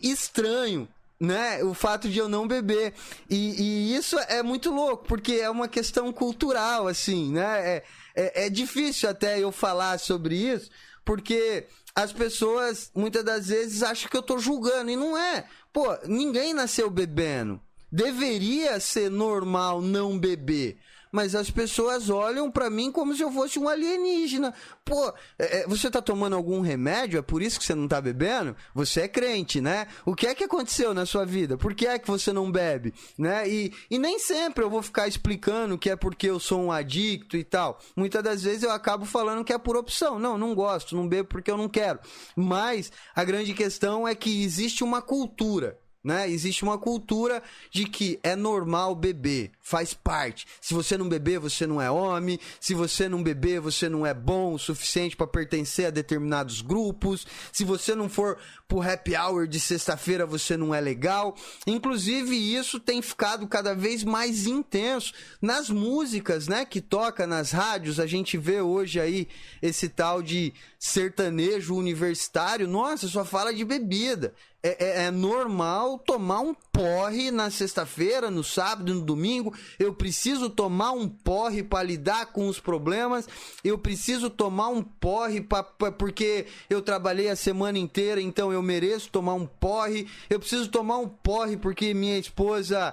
estranho, né? O fato de eu não beber. E isso é muito louco, porque é uma questão cultural, assim, né? É difícil até eu falar sobre isso, Porque as pessoas, muitas das vezes, acham que eu tô julgando, e não é. Pô, ninguém nasceu bebendo. Deveria ser normal não beber. Mas as pessoas olham pra mim como se eu fosse um alienígena. Pô, você tá tomando algum remédio? É por isso que você não tá bebendo? Você é crente, né? O que é que aconteceu na sua vida? Por que é que você não bebe? Né? E nem sempre eu vou ficar explicando que é porque eu sou um adicto e tal. Muitas das vezes eu acabo falando que é por opção. Não gosto, não bebo porque eu não quero. Mas a grande questão é que existe uma cultura. Né? Existe uma cultura de que é normal beber, faz parte. Se você não beber, você não é homem. Se você não beber, você não é bom o suficiente para pertencer a determinados grupos. Se você não for pro happy hour de sexta-feira, você não é legal. Inclusive, isso tem ficado cada vez mais intenso nas músicas, né? Que toca nas rádios. A gente vê hoje aí esse tal de sertanejo universitário. Nossa, só fala de bebida. É normal tomar um porre na sexta-feira, no sábado, no domingo. Eu preciso tomar um porre para lidar com os problemas. Eu preciso tomar um porre porque eu trabalhei a semana inteira, então eu mereço tomar um porre. Eu preciso tomar um porre porque minha esposa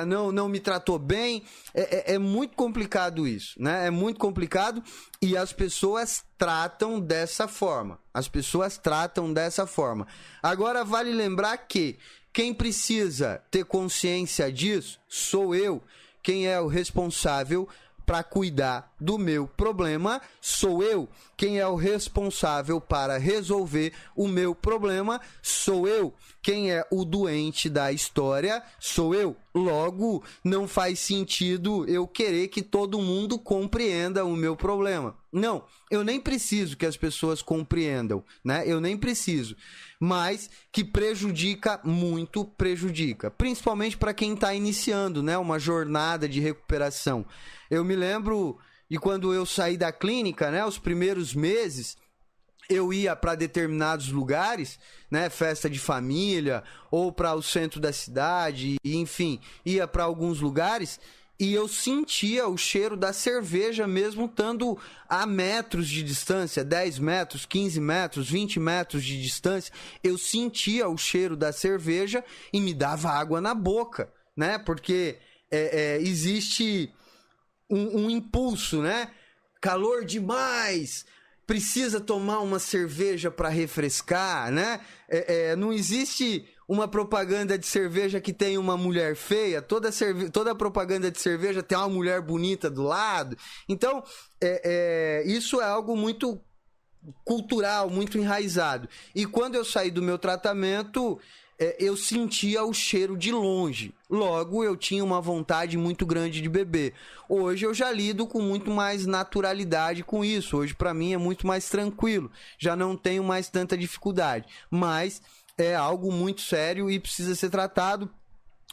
não me tratou bem. É muito complicado isso, né? É muito complicado e as pessoas tratam dessa forma. As pessoas tratam dessa forma. Agora, vale lembrar que quem precisa ter consciência disso sou eu. Quem é o responsável para cuidar do meu problema sou eu. Quem é o responsável para resolver o meu problema sou eu. Quem é o doente da história sou eu. Logo, não faz sentido eu querer que todo mundo compreenda o meu problema. Não, eu nem preciso que as pessoas compreendam, né? Eu nem preciso. Mas que prejudica muito, prejudica. Principalmente para quem está iniciando, né? Uma jornada de recuperação. Eu me lembro de quando eu saí da clínica, né? Os primeiros meses, eu ia para determinados lugares, né? Festa de família, ou para o centro da cidade, enfim, ia para alguns lugares e eu sentia o cheiro da cerveja mesmo estando a metros de distância, 10 metros, 15 metros, 20 metros de distância. Eu sentia o cheiro da cerveja e me dava água na boca, né? Porque existe um impulso, né? Calor demais, precisa tomar uma cerveja para refrescar, né? Não existe uma propaganda de cerveja que tem uma mulher feia. Toda propaganda de cerveja tem uma mulher bonita do lado. Então, isso é algo muito cultural, muito enraizado. E quando eu saí do meu tratamento, eu sentia o cheiro de longe. Logo, eu tinha uma vontade muito grande de beber. Hoje eu já lido com muito mais naturalidade com isso. Hoje, para mim, é muito mais tranquilo. Já não tenho mais tanta dificuldade. Mas é algo muito sério e precisa ser tratado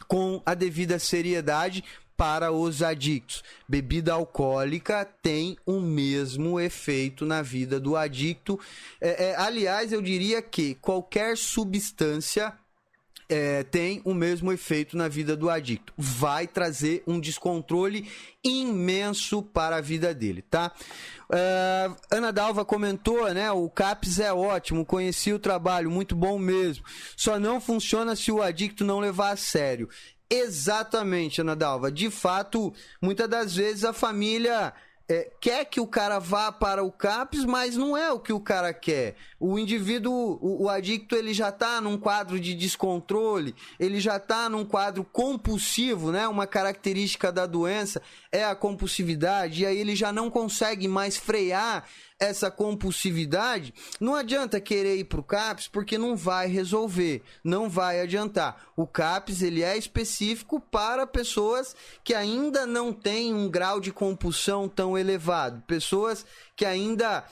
com a devida seriedade para os adictos. Bebida alcoólica tem o mesmo efeito na vida do adicto. Aliás, eu diria que qualquer substância tem o mesmo efeito na vida do adicto. Vai trazer um descontrole imenso para a vida dele, tá? Ana Dalva comentou, né? O CAPS é ótimo, conheci o trabalho, muito bom mesmo. Só não funciona se o adicto não levar a sério. Exatamente, Ana Dalva. De fato, muitas das vezes a família quer que o cara vá para o CAPS, mas não é o que o cara quer. O indivíduo, o adicto, ele já está num quadro de descontrole, ele já está num quadro compulsivo, né? Uma característica da doença é a compulsividade, e aí ele já não consegue mais frear essa compulsividade. Não adianta querer ir para o CAPS porque não vai resolver, não vai adiantar. O CAPS, ele é específico para pessoas que ainda não têm um grau de compulsão tão elevado, pessoas que ainda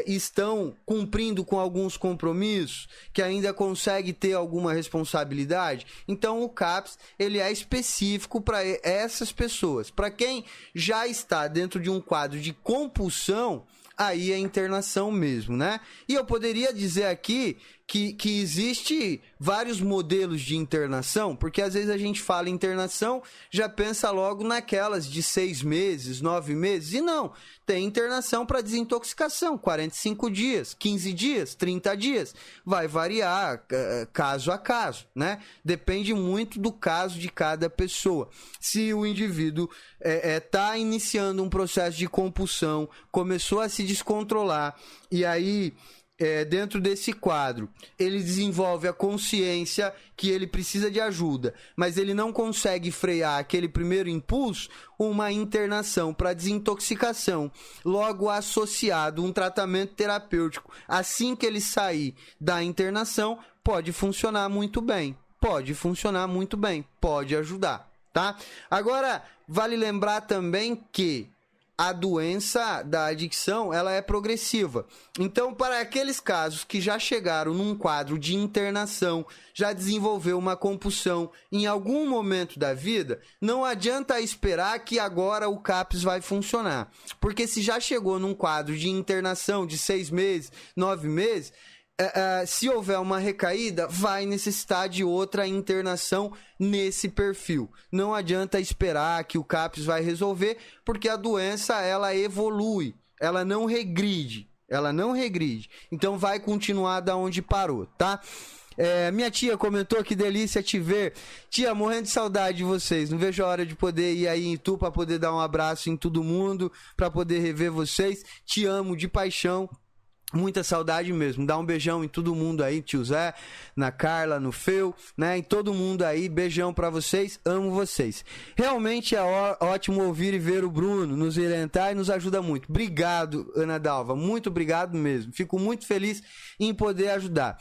estão cumprindo com alguns compromissos, que ainda conseguem ter alguma responsabilidade. Então o CAPS, ele é específico para essas pessoas. Para quem já está dentro de um quadro de compulsão, aí é internação mesmo, né? E eu poderia dizer aqui que existe vários modelos de internação, porque às vezes a gente fala internação, já pensa logo naquelas de 6 meses, 9 meses, e não, tem internação para desintoxicação, 45 dias, 15 dias, 30 dias, vai variar caso a caso, né? Depende muito do caso de cada pessoa. Se o indivíduo está iniciando um processo de compulsão, começou a se descontrolar, e aí... dentro desse quadro, ele desenvolve a consciência que ele precisa de ajuda, mas ele não consegue frear aquele primeiro impulso, uma internação para desintoxicação, logo associado um tratamento terapêutico. Assim que ele sair da internação, pode funcionar muito bem, pode ajudar, tá? Agora, vale lembrar também que a doença da adicção, ela é progressiva. Então, para aqueles casos que já chegaram num quadro de internação, já desenvolveu uma compulsão em algum momento da vida, não adianta esperar que agora o CAPS vai funcionar. Porque se já chegou num quadro de internação de 6 meses, 9 meses, se houver uma recaída, vai necessitar de outra internação nesse perfil. Não adianta esperar que o CAPS vai resolver, porque a doença, ela evolui, ela não regride. Então vai continuar da onde parou, tá? Minha tia comentou: que delícia te ver. Tia, morrendo de saudade de vocês. Não vejo a hora de poder ir aí em Itu para poder dar um abraço em todo mundo, para poder rever vocês. Te amo de paixão. Muita saudade mesmo. Dá um beijão em todo mundo aí, tio Zé, na Carla, no Feu, né? Em todo mundo aí. Beijão pra vocês. Amo vocês. Realmente é ótimo ouvir e ver o Bruno nos orientar e nos ajuda muito. Obrigado, Ana Dalva. Muito obrigado mesmo. Fico muito feliz em poder ajudar.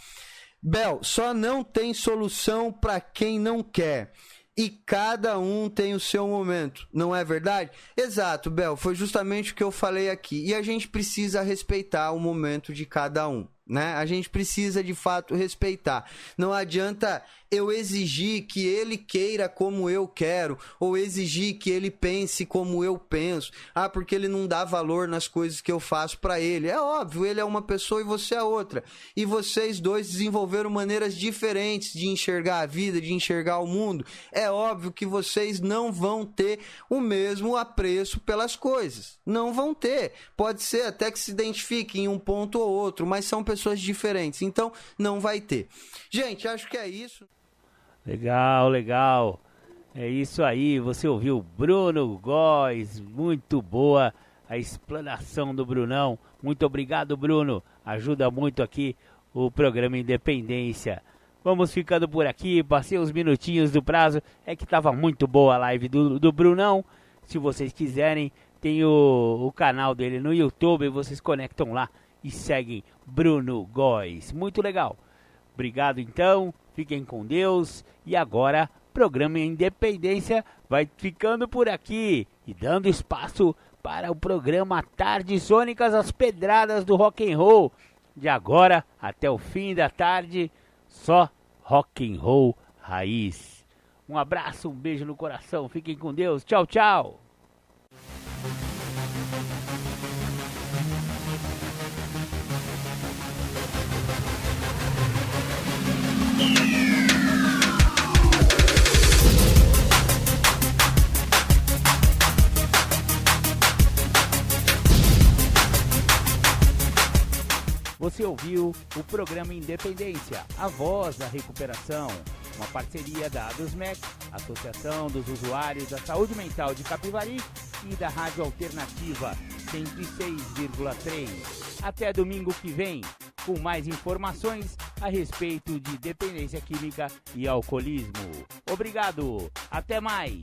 Bel, só não tem solução pra quem não quer. E cada um tem o seu momento, não é verdade? Exato, Bel, foi justamente o que eu falei aqui. E a gente precisa respeitar o momento de cada um, né? A gente precisa, de fato, respeitar. Não adianta eu exigir que ele queira como eu quero, ou exigir que ele pense como eu penso. Porque ele não dá valor nas coisas que eu faço para ele. É óbvio, ele é uma pessoa e você é outra. E vocês dois desenvolveram maneiras diferentes de enxergar a vida, de enxergar o mundo. É óbvio que vocês não vão ter o mesmo apreço pelas coisas. Não vão ter. Pode ser até que se identifiquem em um ponto ou outro, mas são pessoas diferentes. Então, não vai ter. Gente, acho que é isso. Legal. É isso aí, você ouviu Bruno Góes, muito boa a explanação do Brunão. Muito obrigado, Bruno, ajuda muito aqui o programa Independência. Vamos ficando por aqui, passei uns minutinhos do prazo, é que tava muito boa a live do Brunão. Se vocês quiserem, tem o canal dele no YouTube, vocês conectam lá e seguem Bruno Góes, muito legal. Obrigado então, fiquem com Deus. E agora, programa Independência vai ficando por aqui e dando espaço para o programa Tardes Sônicas, as pedradas do rock and roll. De agora até o fim da tarde, só rock and roll raiz. Um abraço, um beijo no coração, fiquem com Deus, tchau, tchau. Você ouviu o programa Independência, a voz da recuperação, uma parceria da ADUSMEC, Associação dos Usuários da Saúde Mental de Capivari, e da Rádio Alternativa 106,3. Até domingo que vem, com mais informações a respeito de dependência química e alcoolismo. Obrigado, até mais!